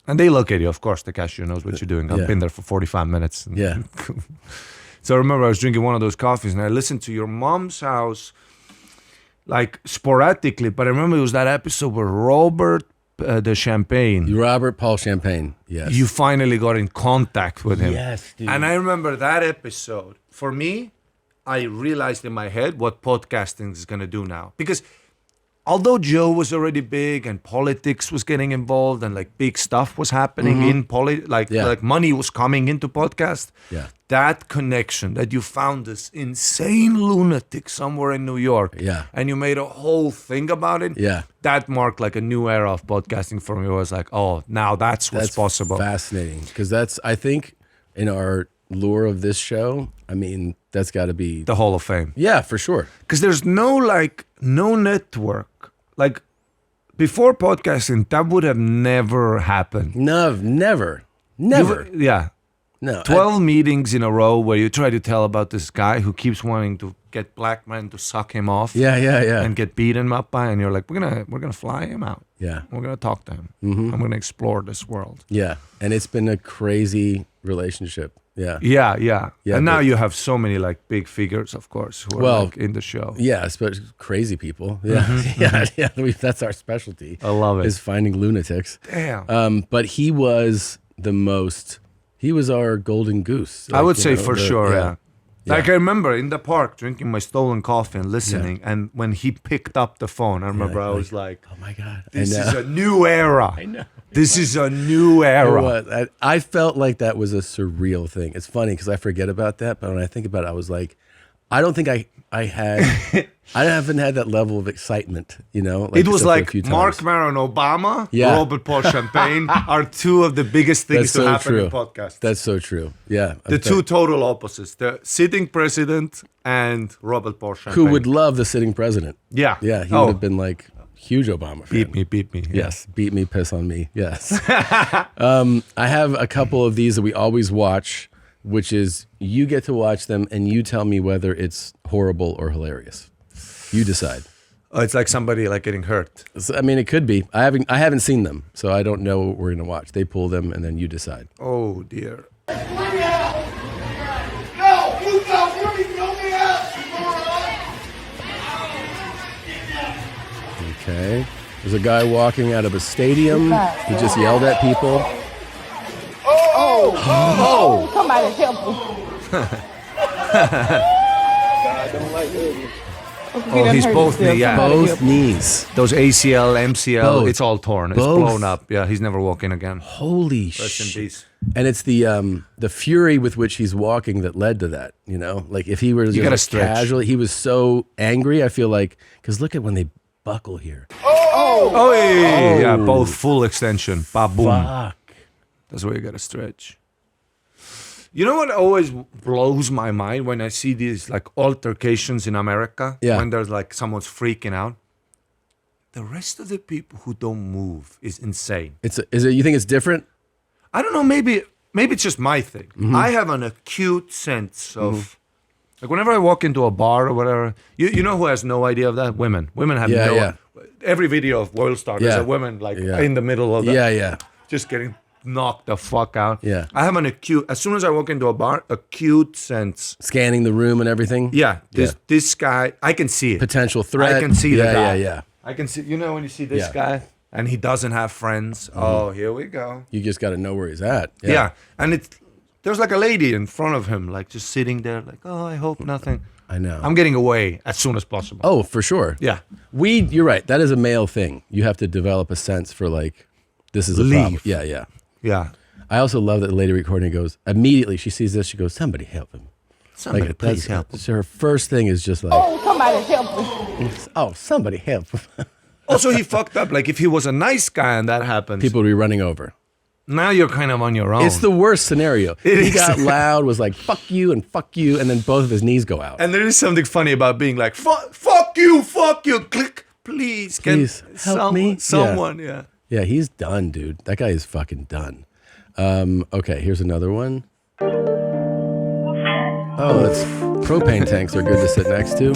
And they look at you, of course, the cashier knows what you're doing. I've been there for 45 minutes. Yeah. So I remember I was drinking one of those coffees, and I listened to your mom's house, like sporadically. But I remember it was that episode where Robert the Champagne. Robert Paul Champagne. Yes. You finally got in contact with him. Yes, dude. And I remember that episode. For me, I realized in my head what podcasting is going to do now. Because although Joe was already big and politics was getting involved and like big stuff was happening in like money was coming into podcast. Yeah. That connection that you found this insane lunatic somewhere in New York. Yeah. And you made a whole thing about it. Yeah. That marked like a new era of podcasting for me. It was like, oh, now that's what's possible. Fascinating. Because that's, I think, in our lure of this show, I mean, that's got to be the Hall of Fame. Yeah, for sure. Because there's no network. Like before podcasting, that would have never happened. No, never. Yeah. No. 12 meetings in a row where you try to tell about this guy who keeps wanting to get black men to suck him off. Yeah. And get beaten up by, and you're like, we're gonna fly him out. Yeah. We're gonna talk to him. I'm gonna explore this world. Yeah. And it's been a crazy relationship. Yeah. Yeah. And now you have so many like big figures, of course, who are like, in the show. Yeah, especially crazy people. Yeah. Yeah. That's our specialty. I love it. Is finding lunatics. Damn. But he was he was our golden goose. I would say for sure, yeah. Yeah. Like I remember in the park drinking my stolen coffee and listening, and when he picked up the phone, I remember I was like, "Oh my god, this is a new era." I know. This is a new era. I felt like that was a surreal thing. It's funny because I forget about that, but when I think about it, I was like, I don't think I had. I haven't had that level of excitement, you know. It was like Mark Maron Obama, Robert Paul Champagne are two of the biggest things to happen in podcasts. That's so true. Yeah. The two total opposites, the sitting president and Robert Paul Champagne. Who would love the sitting president. Yeah. Yeah, he would have been like huge Obama fan. Beat me. Yes, beat me, piss on me. Yes. I have a couple of these that we always watch, which is you get to watch them and you tell me whether it's horrible or hilarious. You decide. Oh, it's like somebody like getting hurt. I mean, it could be. I haven't seen them, so I don't know what we're gonna watch. They pull them and then you decide. Oh dear. Okay. There's a guy walking out of a stadium. He just yelled at people. Oh! Somebody help him. I don't like this. Oh, he's both knees. Yeah, both knees. Those ACL, MCL, Both. it's all torn. It's Both. blown up. Yeah, he's never walking again. Holy Rest in shit! peace. And it's the fury with which he's walking that led to that. You know, like if he were You gotta just stretch. casually, he was so angry. I feel like because look at when they buckle here. Oh, yeah, both full extension. Ba boom. Fuck. That's where you gotta stretch. You know what always blows my mind when I see these like altercations in America? Yeah. When there's like someone's freaking out. The rest of the people who don't move is insane. Is it? You think it's different? I don't know. Maybe it's just my thing. Mm-hmm. I have an acute sense of like whenever I walk into a bar or whatever. You know who has no idea of that? Women. Women have no. Yeah. Every video of World Star, there's a woman like in the middle of the. Yeah. Just getting knocked the fuck out. Yeah. I have an acute, as soon as I walk into a bar, acute sense. Scanning the room and everything. Yeah. This guy, I can see it. Potential threat. I can see the guy. Yeah. I can see, you know, when you see this guy and he doesn't have friends. Oh, here we go. You just got to know where he's at. Yeah. And there's like a lady in front of him, like just sitting there, like, oh, I hope nothing. I know. I'm getting away as soon as possible. Oh, for sure. Yeah. You're right. That is a male thing. You have to develop a sense for like, this is a problem. Yeah. Yeah. I also love that the lady recording goes, immediately she sees this, she goes, somebody help him. Somebody please help him. So her first thing is just like, Oh, somebody help him. oh, somebody help him. Also, he fucked up. Like if he was a nice guy and that happens, People would be running over. now you're kind of on your own. It's the worst scenario. It He is. got loud, was like, fuck you, and then both of his knees go out. And there is something funny about being like, fuck you, click, please, Please, help me. Someone, yeah. Yeah, he's done, dude. That guy is fucking done. Okay, here's another one. Oh, that's propane tanks are good to sit next to.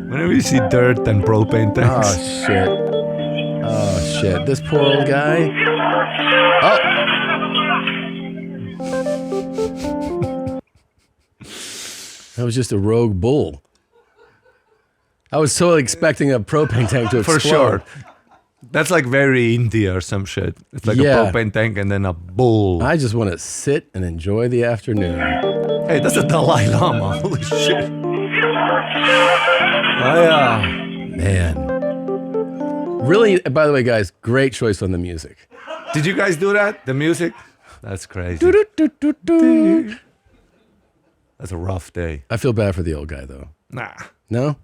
Whenever you see dirt and propane tanks. Oh shit. This poor old guy. Oh. That was just a rogue bull. I was so expecting a propane tank to explode. For sure. That's like very India or some shit. It's like a propane tank and then a bowl. I just want to sit and enjoy the afternoon. Hey, that's a Dalai Lama. Holy shit. Oh, yeah. Man. Really, by the way, guys, great choice on the music. Did you guys do that? The music? That's crazy. That's a rough day. I feel bad for the old guy, though. Nah. No?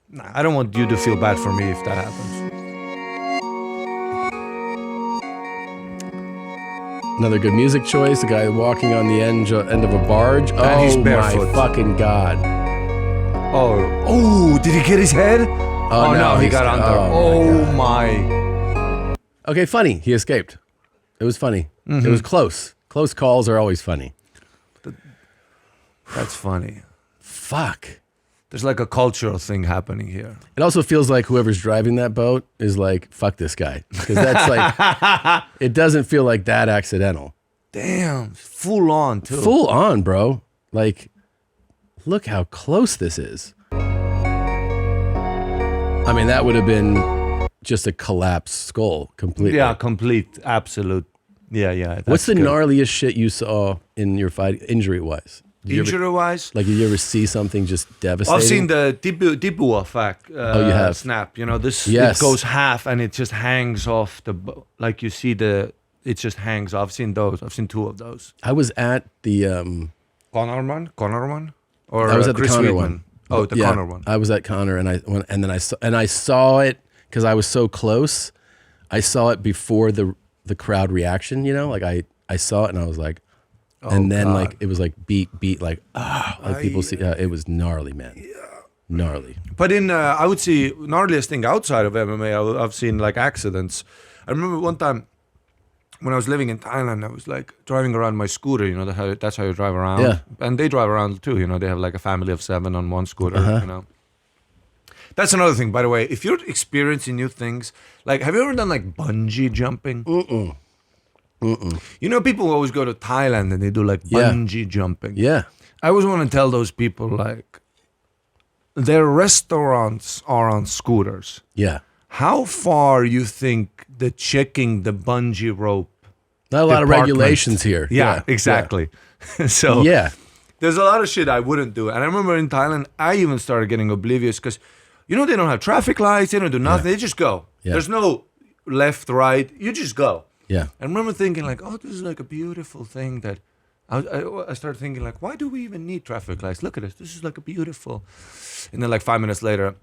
Nah, I don't want you to feel bad for me if that happens. Another good music choice. A guy walking on the end of a barge. And he's my barefoot. fucking God. Oh, did he get his head? Oh no, he got under. Oh my. Okay, funny. He escaped. It was funny. Mhm. It was close. Close calls are always funny. That's funny. Fuck. There's like a cultural thing happening here. It also feels like whoever's driving that boat is like, fuck this guy. Because that's like, it doesn't feel like that accidental. Damn, full on too. Full on, bro. Like, look how close this is. I mean, that would have been just a collapsed skull completely. Yeah, complete, absolute. Yeah. What's the good. gnarliest shit you saw in your fight, injury-wise? Injury-wise? Like, did you ever see something just devastating? I've seen the Tibu effect. You have? Snap. You know, this Yes. it goes half and it just hangs off like you see it just hangs off. I've seen those. I've seen 2 of those. I was at the Connor one? Or I was at the Chris Connor Weidman? one. Oh, the Yeah, Connor one. I was at Connor and I saw it because I was so close. I saw it before the crowd reaction, you know? Like I saw it and I was like, and then God. like it was like beat like like people see it was gnarly, man. Gnarly. But I would say gnarliest thing outside of MMA, I've seen like accidents. I remember one time when I was living in Thailand, I was like driving around my scooter. You know, that's how you drive around. Yeah. And they drive around too. You know, they have like a family of 7 on one scooter. Uh-huh. You know. That's another thing, by the way. If you're experiencing new things, like have you ever done like bungee jumping? You know, people always go to Thailand and they do like bungee jumping. Yeah. I always want to tell those people like their restaurants are on scooters. Yeah. How far you think the checking the bungee rope? Not a lot of department- regulations here. Yeah, exactly. So Yeah. there's a lot of shit I wouldn't do. And I remember in Thailand, I even started getting oblivious because, you know, they don't have traffic lights. They don't do nothing. They just go. Yeah. There's no left, right. You just go. Yeah. I remember thinking like, oh, this is like a beautiful thing that I started thinking like, why do we even need traffic lights? Look at this. This is like a beautiful. And then like 5 minutes later,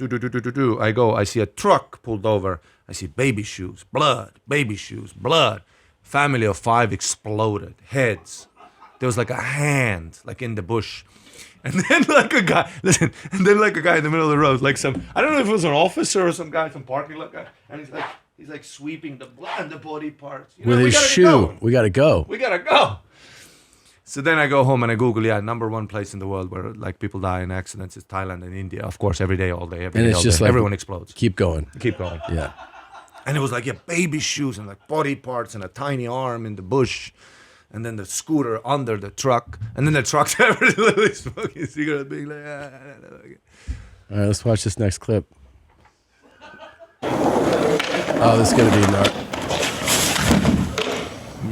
I go, I see a truck pulled over. I see baby shoes, blood, baby shoes, blood. Family of 5 exploded, heads. There was like a hand like in the bush. And then like a guy, listen, and then like a guy in the middle of the road, like some, I don't know if it was an officer or some guy, some parking lot guy. And he's like sweeping the blood and the body parts. You know, With we his gotta shoe. go. We gotta go. We gotta go. So then I go home and I Google, number 1 place in the world where like people die in accidents is Thailand and India. Of course, every day, all day, every And day, it's all just day. like Everyone explodes. Keep going. Keep going. Yeah. And it was like, baby shoes and like body parts and a tiny arm in the bush. And then the scooter under the truck. And then the truck driver is literally smoking cigarettes, being like, All right, let's watch this next clip. Oh, this is gonna be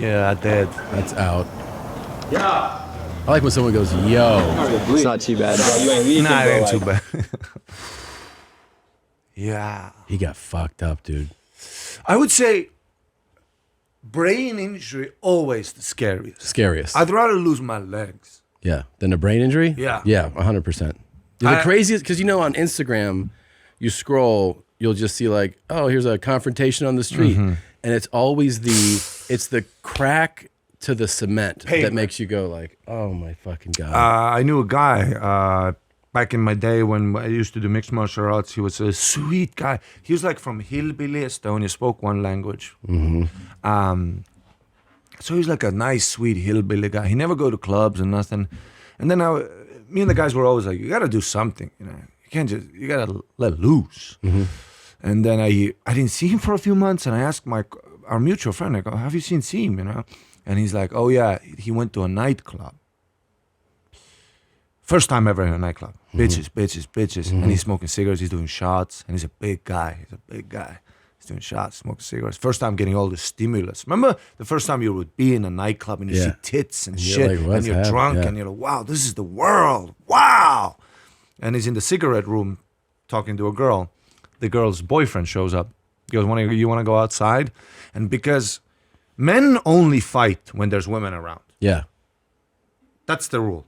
Yeah, dead. That's out. Yeah. I like when someone goes, yo. It's not too bad. Nah, it ain't too bad. Yeah. He got fucked up, dude. I would say brain injury always the scariest. Scariest. I'd rather lose my legs. Yeah. Then a brain injury? Yeah. Yeah, 100%. The craziest, because you know on Instagram, you scroll, you'll just see like, oh, here's a confrontation on the street. Mm-hmm. And it's always the crack to the cement that makes you go like, oh my fucking God. I knew a guy back in my day when I used to do mixed martial arts. He was a sweet guy. He was like from hillbilly Estonia, spoke 1 language. Mm-hmm. So he was like a nice, sweet hillbilly guy. He never go to clubs and nothing. And then me and the guys were always like, you got to do something, you know. You can't just, you got to let loose. Mm-hmm. And then I didn't see him for a few months, and I asked our mutual friend, I go, have you seen Seem, you know? And he's like, oh yeah, he went to a nightclub. First time ever in a nightclub. Bitches. Mm-hmm. And he's smoking cigarettes, he's doing shots, and he's a big guy. He's He's doing shots, smoking cigarettes. First time getting all the stimulus. Remember the first time you would be in a nightclub and you see tits and You're shit, like, what's and you're happening? drunk, Yeah. and you're like, wow, this is the world. Wow. And he's in the cigarette room talking to a girl. The girl's boyfriend shows up. He goes, you want to go outside? And because men only fight when there's women around. Yeah. That's the rule.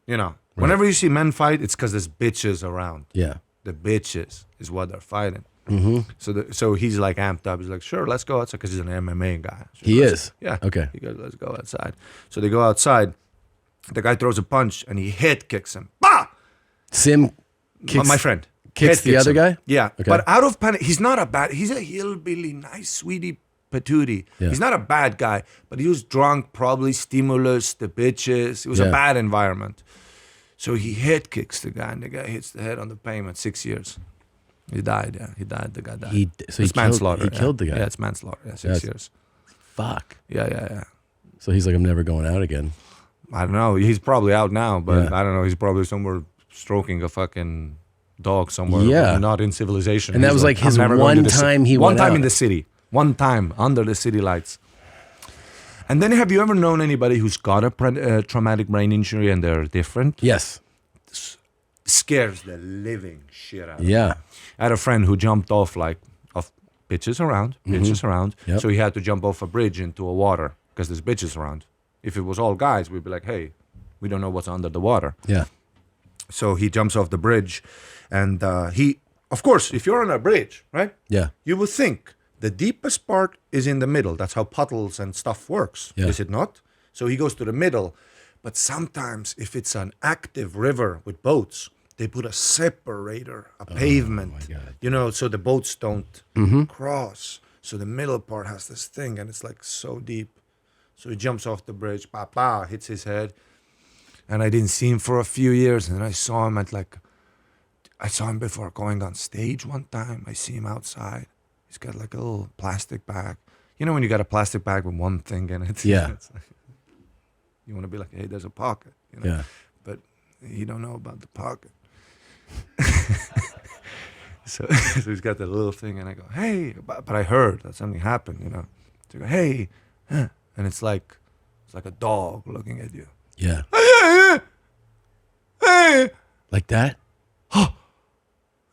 You know, whenever you see men fight, it's because there's bitches around. Yeah. The bitches is what they're fighting. Mm-hmm. So he's like amped up. He's like, sure, let's go outside, because he's an MMA guy. Sure, He is? Yeah. Okay. He goes, let's go outside. So they go outside. The guy throws a punch and he head kicks him. Bah! Sim kicks, My friend. kicks Head the other him. guy? Yeah. Okay. But out of panic, he's not a bad, he's a hillbilly, nice, sweetie patootie. Yeah. He's not a bad guy, but he was drunk, probably stimulus, the bitches. It was a bad environment. So he head kicks the guy, and the guy hits the head on the pavement. 6 years. He died, yeah. He died. The guy died. It's manslaughter. He killed the guy. Yeah, it's manslaughter. Yeah, 6 years. Fuck. Yeah. So he's like, I'm never going out again. I don't know. He's probably out now, but Yeah. I don't know. He's probably somewhere stroking a fucking dog somewhere. Yeah. Not in civilization. And that He's was like "I'm his never going to one the ci-" time he One went time out. in the city. One time under the city lights. And then have you ever known anybody who's got a traumatic brain injury and they're different? Yes. Scares the living shit out of Yeah. me. I had a friend who jumped off bitches around. Yep. So he had to jump off a bridge into a water because there's bitches around. If it was all guys, we'd be like, hey, we don't know what's under the water. Yeah. So he jumps off the bridge, and of course, if you're on a bridge, right? Yeah. You would think the deepest part is in the middle. That's how puddles and stuff works. Yeah. Is it not? So he goes to the middle. But sometimes if it's an active river with boats, they put a separator, a pavement, you know, so the boats don't cross. So the middle part has this thing, and it's like so deep. So he jumps off the bridge, hits his head. And I didn't see him for a few years. And then I saw him I saw him before going on stage one time. I see him outside. He's got like a little plastic bag. You know when you got a plastic bag with one thing in it? Yeah. It's like, you want to be like, hey, there's a pocket. You know? Yeah. But you don't know about the pocket. so he's got that little thing, and I go, hey, but I heard that something happened, you know. So I go, hey, huh. And it's like a dog looking at you. Yeah. Hey. Like that?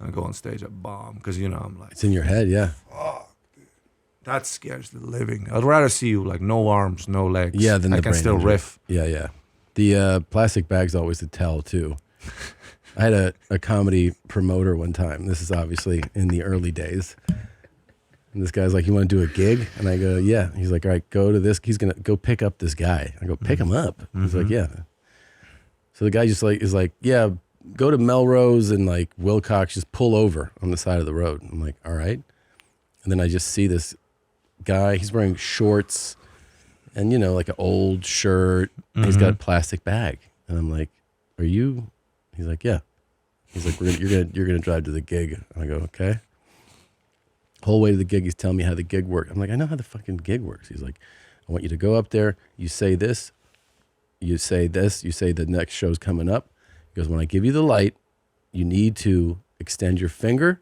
I go on stage, I bomb, because, you know, I'm like, It's in your head, yeah. fuck, dude. That scares the living. I'd rather see you like no arms, no legs. Yeah, than I the can brain still injury. riff. Yeah. The plastic bag's always the tell, too. I had a comedy promoter one time. This is obviously in the early days. And this guy's like, you want to do a gig? And I go, yeah. He's like, all right, go to this. He's going to go pick up this guy. I go, pick him up? He's like, yeah. So the guy just is like, yeah, go to Melrose and like Wilcox, just pull over on the side of the road. I'm like, all right. And then I just see this guy, he's wearing shorts and, you know, like an old shirt. And he's got a plastic bag. And I'm like, are you? He's like, yeah. He's like, you're gonna drive to the gig. I go, okay. Whole way to the gig, he's telling me how the gig works. I'm like, I know how the fucking gig works. He's like, I want you to go up there. You say this. You say this. You say the next show's coming up. He goes, when I give you the light, you need to extend your finger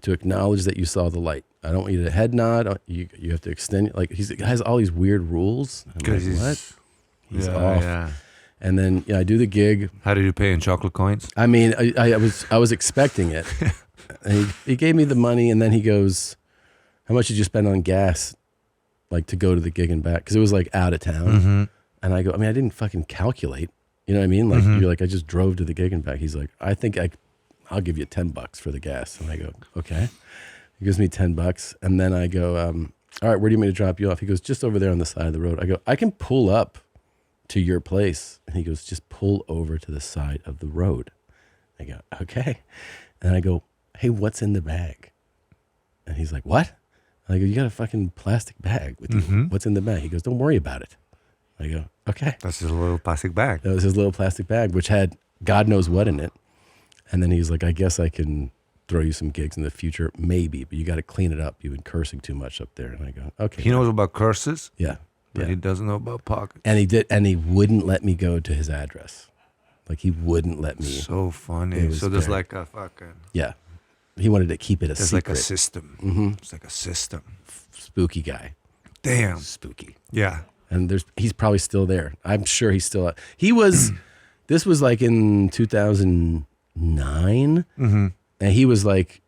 to acknowledge that you saw the light. I don't want you to head nod. You have to extend. Like he has all these weird rules. I'm like, what? He's off. Yeah. And then I do the gig. How did you pay in chocolate coins? I mean, I was expecting it. And he gave me the money, and then he goes, how much did you spend on gas, like to go to the gig and back? Because it was like out of town. And I go, I mean, I didn't fucking calculate. You know what I mean? Like you're like, I just drove to the gig and back. He's like, I think I'll give you $10 for the gas. And I go, okay. He gives me $10, and then I go, all right, where do you want me to drop you off? He goes, just over there on the side of the road. I go, I can pull up to your place. And he goes, just pull over to the side of the road. I go, okay. And I go, hey, what's in the bag? And he's like, what? And I go, you got a fucking plastic bag with you. What's in the bag? He goes, don't worry about it. I go, okay. That's his little plastic bag. That was his little plastic bag, which had God knows what in it. And then he's like, I guess I can throw you some gigs in the future, maybe, but you got to clean it up. You've been cursing too much up there. And I go, okay. He knows about curses, Yeah. but he doesn't know about pockets. And he did, and he wouldn't let me go to his address. Like he wouldn't let me. So funny. It was So there's very- like a fucking... Yeah. He wanted to keep it a There's secret. like a system. It's like a system. Spooky guy. Damn. Spooky. Yeah. And he's probably still there. I'm sure he's still. He was. This was like in 2009, and he was like,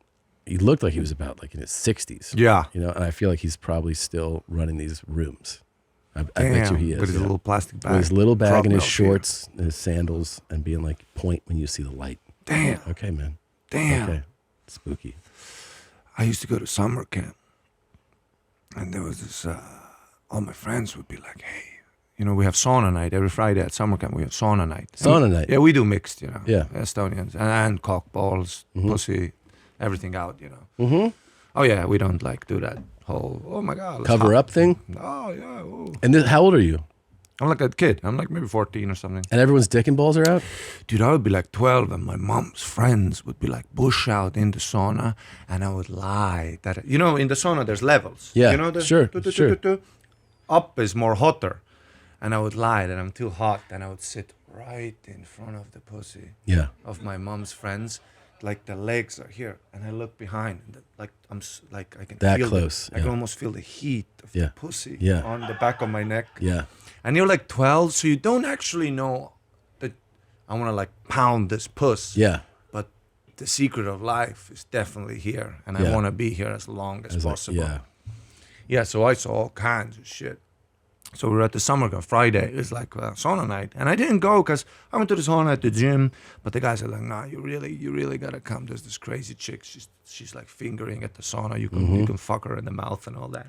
he looked like he was about like in his 60s. Yeah. You know, and I feel like he's probably still running these rooms. I bet Damn, you he is. with his little plastic bag. With his little bag and his Treadmill, shorts and his sandals, and being like, point when you see the light. Damn. Okay, man. Damn. Okay. Spooky. I used to go to summer camp, and there was this. All my friends would be like, "Hey, you know, we have sauna night every Friday at summer camp. We have sauna night. Sauna night. Yeah, we do mixed. You know. Yeah. Estonians and cock balls, pussy, everything out. You know. Oh yeah, we don't like do that whole. Oh my god. let's Cover hop. up thing. Oh yeah. Ooh. And this, how old are you? I'm like a kid. I'm like maybe 14 or something. And everyone's dick and balls are out? Dude, I would be like 12 and my mom's friends would be like bush out in the sauna and I would lie that, you know, in the sauna there's levels. Yeah, You know, sure. Up is more hotter. And I would lie that I'm too hot and I would sit right in front of the pussy of my mom's friends. Like the legs are here and I look behind and like like I can That feel close, I can almost feel the heat of the pussy Yeah. on the back of my neck. Yeah. And you're like 12, so you don't actually know that I want to like pound this puss. Yeah. But the secret of life is definitely here, and I Yeah. want to be here as long as possible. yeah. Yeah, so I saw all kinds of shit. So we were at the summer camp Friday. It was like sauna night, and I didn't go because I went to the sauna at the gym. But the guys are like, "Nah, you really gotta come. There's this crazy chick. She's like fingering at the sauna. You can fuck her in the mouth and all that."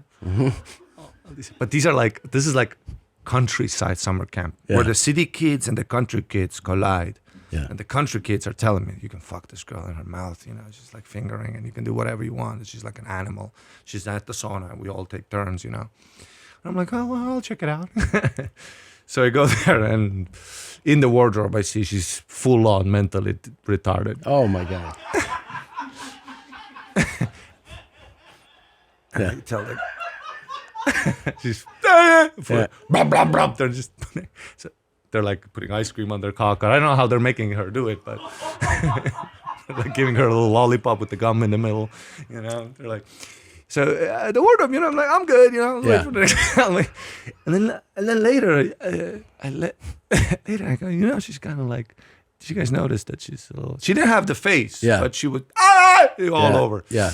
But this is like countryside summer camp where the city kids and the country kids collide. Yeah. And the country kids are telling me, you can fuck this girl in her mouth, you know, she's like fingering and you can do whatever you want. She's like an animal. She's at the sauna and we all take turns, you know. And I'm like, oh, well, I'll check it out. So I go there and in the wardrobe I see she's full on mentally retarded. Oh my God. And I tell her, she's blah, blah, blah. They're just so they're like putting ice cream on their cock. I don't know how they're making her do it, but they're like giving her a little lollipop with the gum in the middle. You know, they're like, so the wardrobe. You know, I'm like, I'm good. You know, and then later, later I go, you know, she's kind of like. Did you guys notice that she's a little? She didn't have the face, but she would all over. Yeah.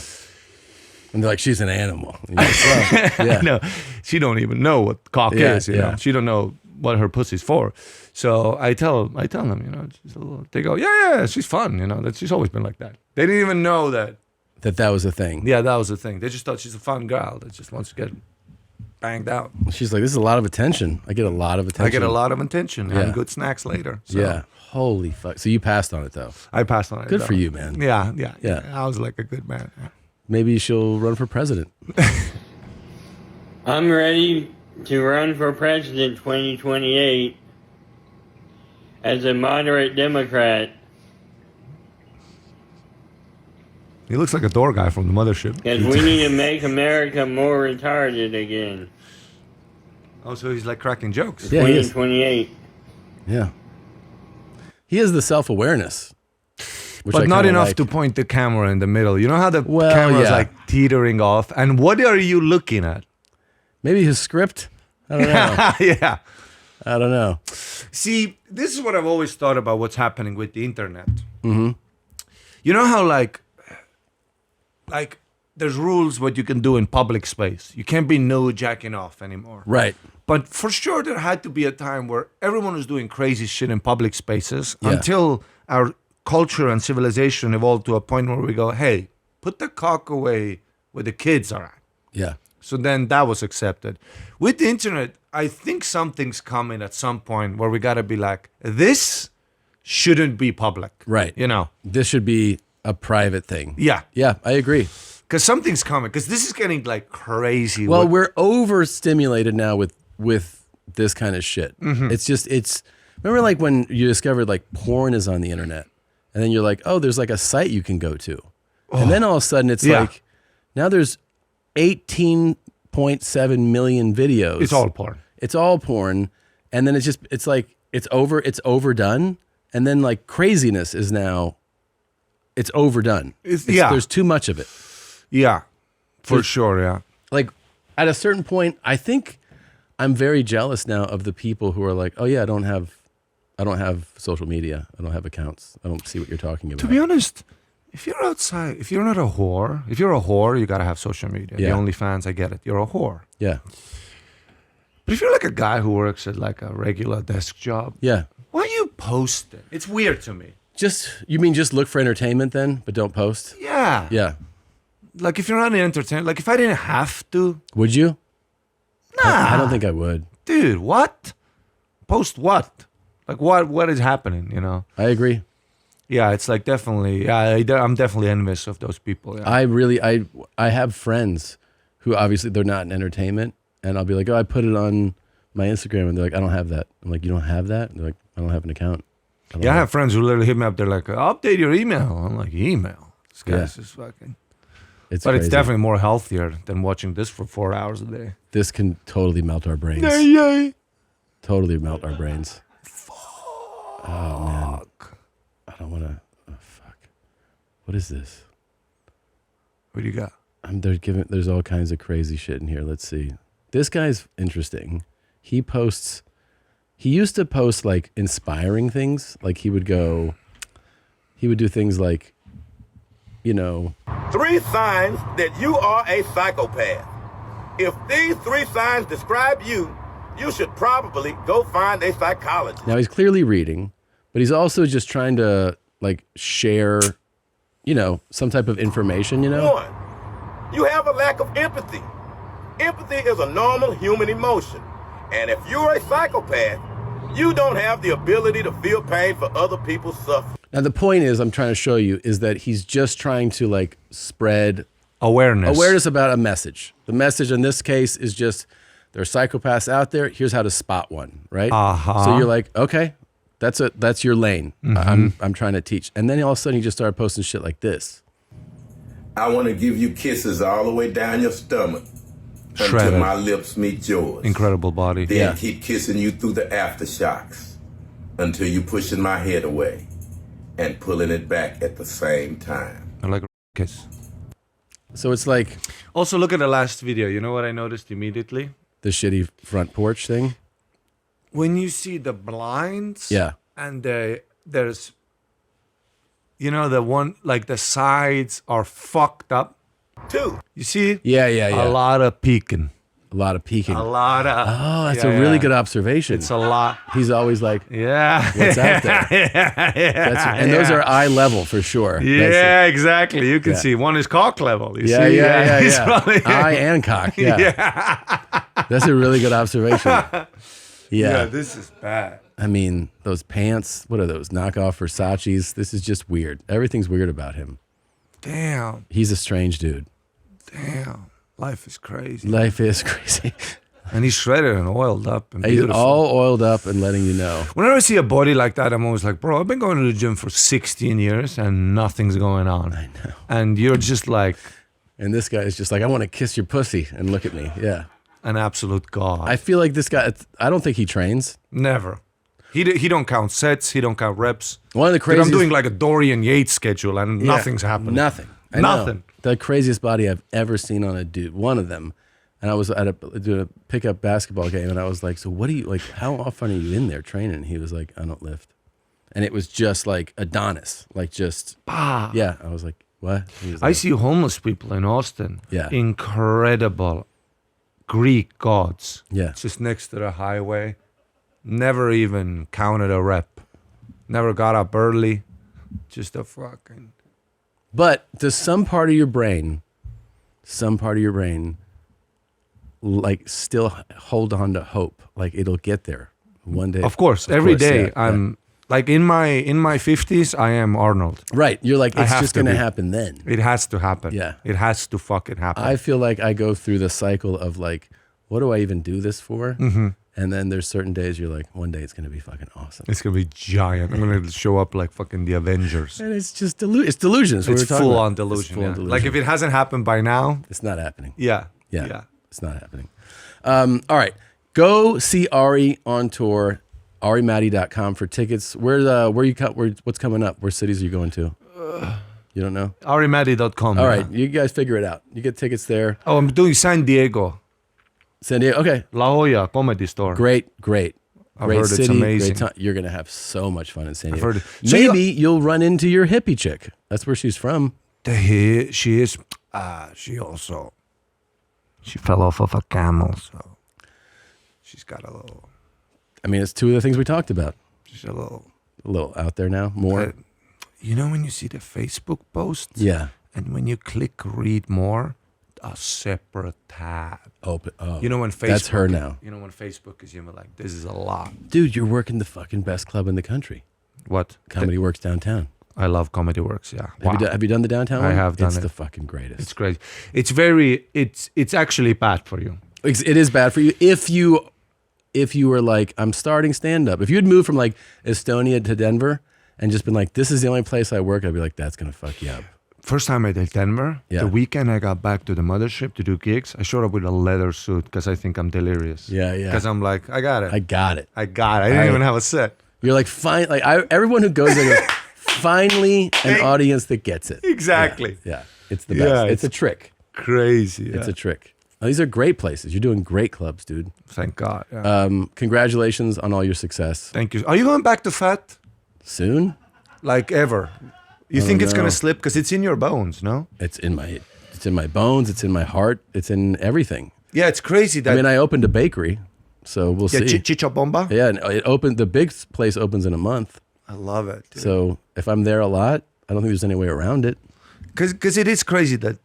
And they're like, she's an animal. And you're like, well, No, she don't even know what cock is. You know, she don't know what her pussy's for. So I tell them, you know, she's a little. They go, yeah, she's fun. You know, that she's always been like that. They didn't even know that was a thing. Yeah, that was the thing. They just thought she's a fun girl that just wants to get banged out. She's like, this is a lot of attention. I get a lot of attention. I get a lot of attention and good snacks later. So. Yeah. Holy fuck. So you passed on it though. I passed on it. Good for you, man. Yeah. I was like a good man. Maybe she'll run for president. I'm ready to run for president 2028 as a moderate Democrat. He looks like a door guy from the mothership. Because we need to make America more retarded again. Oh, so he's like cracking jokes. Yeah, 2028. Yeah. He has the self-awareness. But not enough to point the camera in the middle. You know how the camera's like teetering off? And what are you looking at? Maybe his script? I don't know. Yeah. I don't know. See, this is what I've always thought about what's happening with the internet. Mm-hmm. You know how like there's rules what you can do in public space. You can't be no jacking off anymore. Right. But for sure there had to be a time where everyone was doing crazy shit in public spaces until our culture and civilization evolved to a point where we go, hey, put the cock away where the kids are at. Yeah. So then that was accepted. With the internet, I think something's coming at some point where we got to be like, this shouldn't be public. Right. You know? This should be a private thing. Yeah. Yeah, I agree. Because something's coming. Because this is getting like crazy. Well, we're overstimulated now with this kind of shit. Mhm. It's remember like when you discovered like porn is on the internet and then you're like, oh, there's like a site you can go to. And then all of a sudden it's like, now there's 18.7 million videos. It's all porn. It's all porn. And then it's like, it's overdone. And then like craziness is now it's overdone. There's too much of it. Yeah, for sure. Yeah. Like at a certain point, I think I'm very jealous now of the people who are like, oh yeah, I don't have social media. I don't have accounts. I don't see what you're talking about. To be honest, if you're outside, if you're not a whore, if you're a whore, you gotta have social media. Yeah. The OnlyFans, I get it. You're a whore. Yeah. But if you're like a guy who works at like a regular desk job, yeah, why you post it? It's weird to me. You mean just look for entertainment then, but don't post? Yeah. Yeah. Like if you're not an entertainer, like if I didn't have to. Would you? Nah. I don't think I would. Dude, what? Post what? Like what is happening, you know? I agree. Yeah, it's like definitely, I'm definitely envious of those people. Yeah. I have friends who obviously they're not in entertainment, and I'll be like, oh, I put it on my Instagram, and they're like, I don't have that. I'm like, you don't have that? And they're like, I don't have an account. I have friends who literally hit me up. They're like, update your email. I'm like, email? This guy's just fucking. But it's definitely more healthier than watching this for 4 hours a day. This can totally melt our brains. Yay. Totally melt our brains. Oh man, I don't want to. Oh, fuck. What is this? What do you got? There's all kinds of crazy shit in here. Let's see. This guy's interesting. He used to post like inspiring things. Like he would do things like, 3 signs that you are a psychopath. If these 3 signs describe you, you should probably go find a psychologist. Now he's clearly reading, but he's also just trying to like share, some type of information, 1, you have a lack of empathy. Empathy is a normal human emotion. And if you're a psychopath, you don't have the ability to feel pain for other people's suffering. Now the point is, I'm trying to show you, is that he's just trying to like spread awareness about a message. The message in this case is just, there are psychopaths out there. Here's how to spot one, right? So you're like, okay, that's your lane. I'm trying to teach. And then all of a sudden he just started posting shit like this. I want to give you kisses all the way down your stomach Shredded. until my lips meet yours. Incredible body. Then keep kissing you through the aftershocks until you pushing my head away and pulling it back at the same time. I like a kiss. So it's like... Also, look at the last video. You know what I noticed immediately? The shitty front porch thing? When you see the blinds... Yeah. And there's... the one... Like, the sides are fucked up. 2. You see? Yeah. A lot of peeking. A lot of peeking. A lot of... Oh, that's a really good observation. It's a lot. He's always like, yeah, what's out there? And those are eye level for sure. Yeah, exactly. You can see one is cock level. You see? Yeah. Probably, eye and cock. Yeah. That's a really good observation. Yeah, this is bad. I mean, those pants, what are those? Knockoff Versace's? This is just weird. Everything's weird about him. Damn. He's a strange dude. Damn. Life is crazy. Life is crazy. And he's shredded and oiled up and he's beautiful. all oiled up and letting you know. Whenever I see a body like that, I'm always like, bro, I've been going to the gym for 16 years and nothing's going on. I know. And you're just like... And this guy is just like, I want to kiss your pussy and look at me. Yeah. An absolute god. I feel like this guy, I don't think he trains. Never. He don't count sets. He don't count reps. One of the craziest... I'm doing like a Dorian Yates schedule and nothing's happening. Nothing. Nothing. The craziest body I've ever seen on a dude. One of them. And I was doing a pickup basketball game, and I was like, so what do you, like, how often are you in there training? And he was like, I don't lift. And it was just like Adonis, like just, yeah. I was like, what? He was like, I see homeless people in Austin. Yeah. Incredible Greek gods. Yeah. Just next to the highway. Never even counted a rep. Never got up early. Just a fucking... But does some part of your brain, like still hold on to hope, like it'll get there one day? Of course, every day I'm like in my 50s, I am Arnold. Right, you're like, it's just gonna happen then. It has to happen. Yeah, it has to fucking happen. I feel like I go through the cycle of like, what do I even do this for? Mm-hmm. And then there's certain days you're like, one day it's gonna be fucking awesome. It's gonna be giant. I'm gonna show up like fucking the Avengers. And it's just it's delusions. It's full on delusion. Yeah. Like if it hasn't happened by now, it's not happening. Yeah. It's not happening. All right, go see Ari on tour. AriMatti.com for tickets. What's coming up? Where cities are you going to? You don't know? arimatti.com. All right, you guys figure it out. You get tickets there. Oh, I'm doing San Diego. San Diego, okay. La Jolla Comedy Store. Great. I've Great heard city, it's amazing. great time. You're going to have so much fun in San Diego. I've heard it. So Maybe you'll run into your hippie chick. That's where she's from. She is. She fell off of a camel, so she's got a little. I mean, it's two of the things we talked about. She's a little out there now. More. You know when you see the Facebook posts? Yeah. And when you click read more, a separate tab. Open. Oh, you know when Facebook. That's her now. You know when Facebook is, you're like, this is a lot. Dude, you're working the fucking best club in the country. What? Comedy Works downtown. I love Comedy Works. Yeah. Have you done the downtown one? I have done it. It's the fucking greatest. It's great. It's very. It's actually bad for you. It is bad for you if you were like, I'm starting stand up. If you had moved from like Estonia to Denver and just been like, this is the only place I work, I'd be like, that's gonna fuck you up. First time I did Denver, Yeah. the weekend I got back to the mothership to do gigs, I showed up with a leather suit because I think I'm delirious. Yeah. Because I'm like, I got it. I got it. I didn't even have a set. You're like, fine. Like everyone who goes there goes, finally an audience that gets it. Exactly. Yeah. It's the best. Yeah, it's a trick. Crazy. Yeah. It's a trick. Oh, these are great places. You're doing great clubs, dude. Thank God. Yeah. Congratulations on all your success. Thank you. Are you going back to fat? Soon? Like ever? You think it's gonna slip because it's in your bones, no? It's in my bones. It's in my heart. It's in everything. Yeah, it's crazy that. I mean, I opened a bakery, so we'll see. Chicha Bomba. Yeah, and it opened. The big place opens in a month. I love it. Dude. So if I'm there a lot, I don't think there's any way around it. Because it is crazy that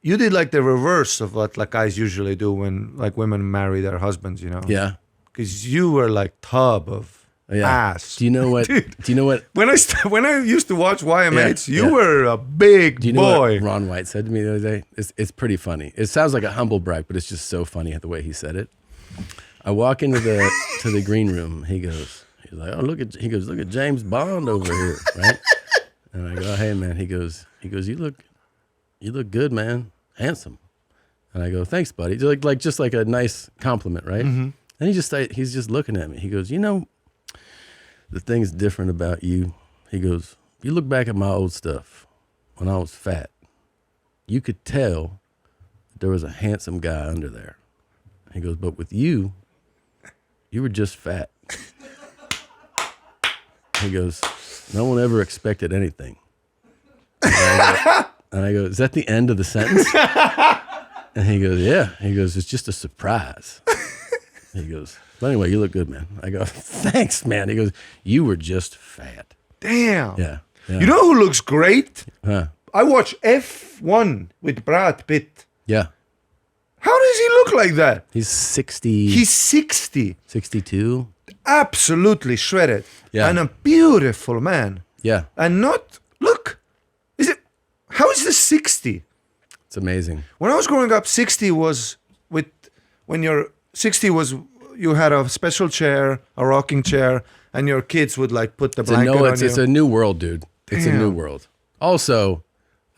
you did like the reverse of what like guys usually do when like women marry their husbands, you know? Yeah. Because you were like tub of ass. Do you know what? Dude, do you know what? When I used to watch YMH, Yeah, you were a big Do you know boy. what Ron White said to me the other day? It's pretty funny. It sounds like a humble brag, but it's just so funny the way he said it. I walk into the green room. He's like, oh look at James Bond over here, right? And I go, hey man. He goes, you look good, man, handsome. And I go, thanks, buddy. Just like a nice compliment, right? Mm-hmm. And he's just looking at me. He goes, you know, the thing's different about you. He goes, you look back at my old stuff when I was fat. You could tell that there was a handsome guy under there. He goes, but with you were just fat. He goes, no one ever expected anything. And I go, is that the end of the sentence? And he goes, yeah. He goes, it's just a surprise. He goes, but anyway, you look good, man. I go, thanks, man. He goes, you were just fat. Damn. Yeah. You know who looks great? Huh. I watch F1 with Brad Pitt. Yeah. How does he look like that? He's 60. He's 60. 62. Absolutely shredded. Yeah. And a beautiful man. Yeah. And look, how is this 60? It's amazing. When I was growing up, 60 was you had a special chair, a rocking chair, and your kids would like put the blanket on you. It's a new world, dude. It's Damn. a new world. Also,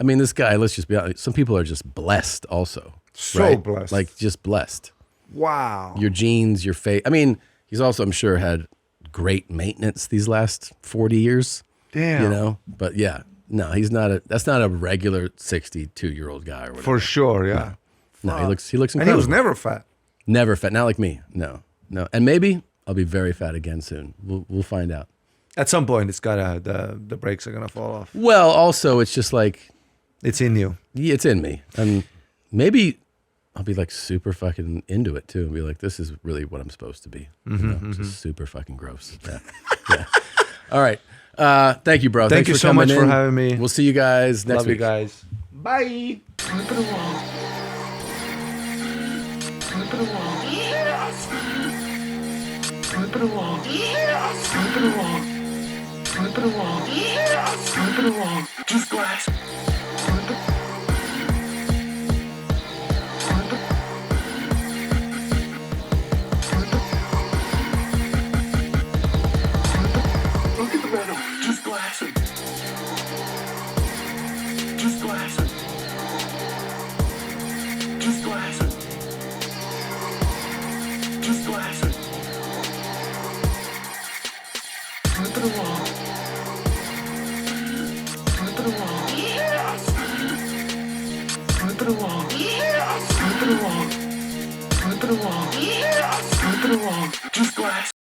I mean, this guy, let's just be honest, some people are just blessed also. So right? blessed. Like just blessed. Wow. Your genes, your face. I mean, he's also, I'm sure, had great maintenance these last 40 years. Damn. You know? But yeah, no, that's not a regular 62-year-old guy or whatever. For sure, yeah. No, he looks incredible. And he was never fat. Never fat. Not like me. No. And maybe I'll be very fat again soon. We'll find out. At some point, it's gotta the brakes are gonna fall off. Well, also, it's just like it's in you. Yeah, it's in me, and maybe I'll be like super fucking into it too, and be like, "This is really what I'm supposed to be." Mm-hmm, you know? Just super fucking gross. Yeah. All right. Thank you, bro. Thank Thanks you for so coming much for in. having me. We'll see you guys next Love week. you guys. Bye. Flip it along. Flip it along. Yes. Flip it along. Yes. Flip it along. Flip it along. Yes. Flip it along. Just glass. Flip it. Flip it. Flip it. Flip it. Look at the metal. Just glass it. Just glass it. Just glass it. Just glass it. Flip it along. Flip it along. Yeah. it along. Slip it along. Slip it along. Slip it along. Just glass.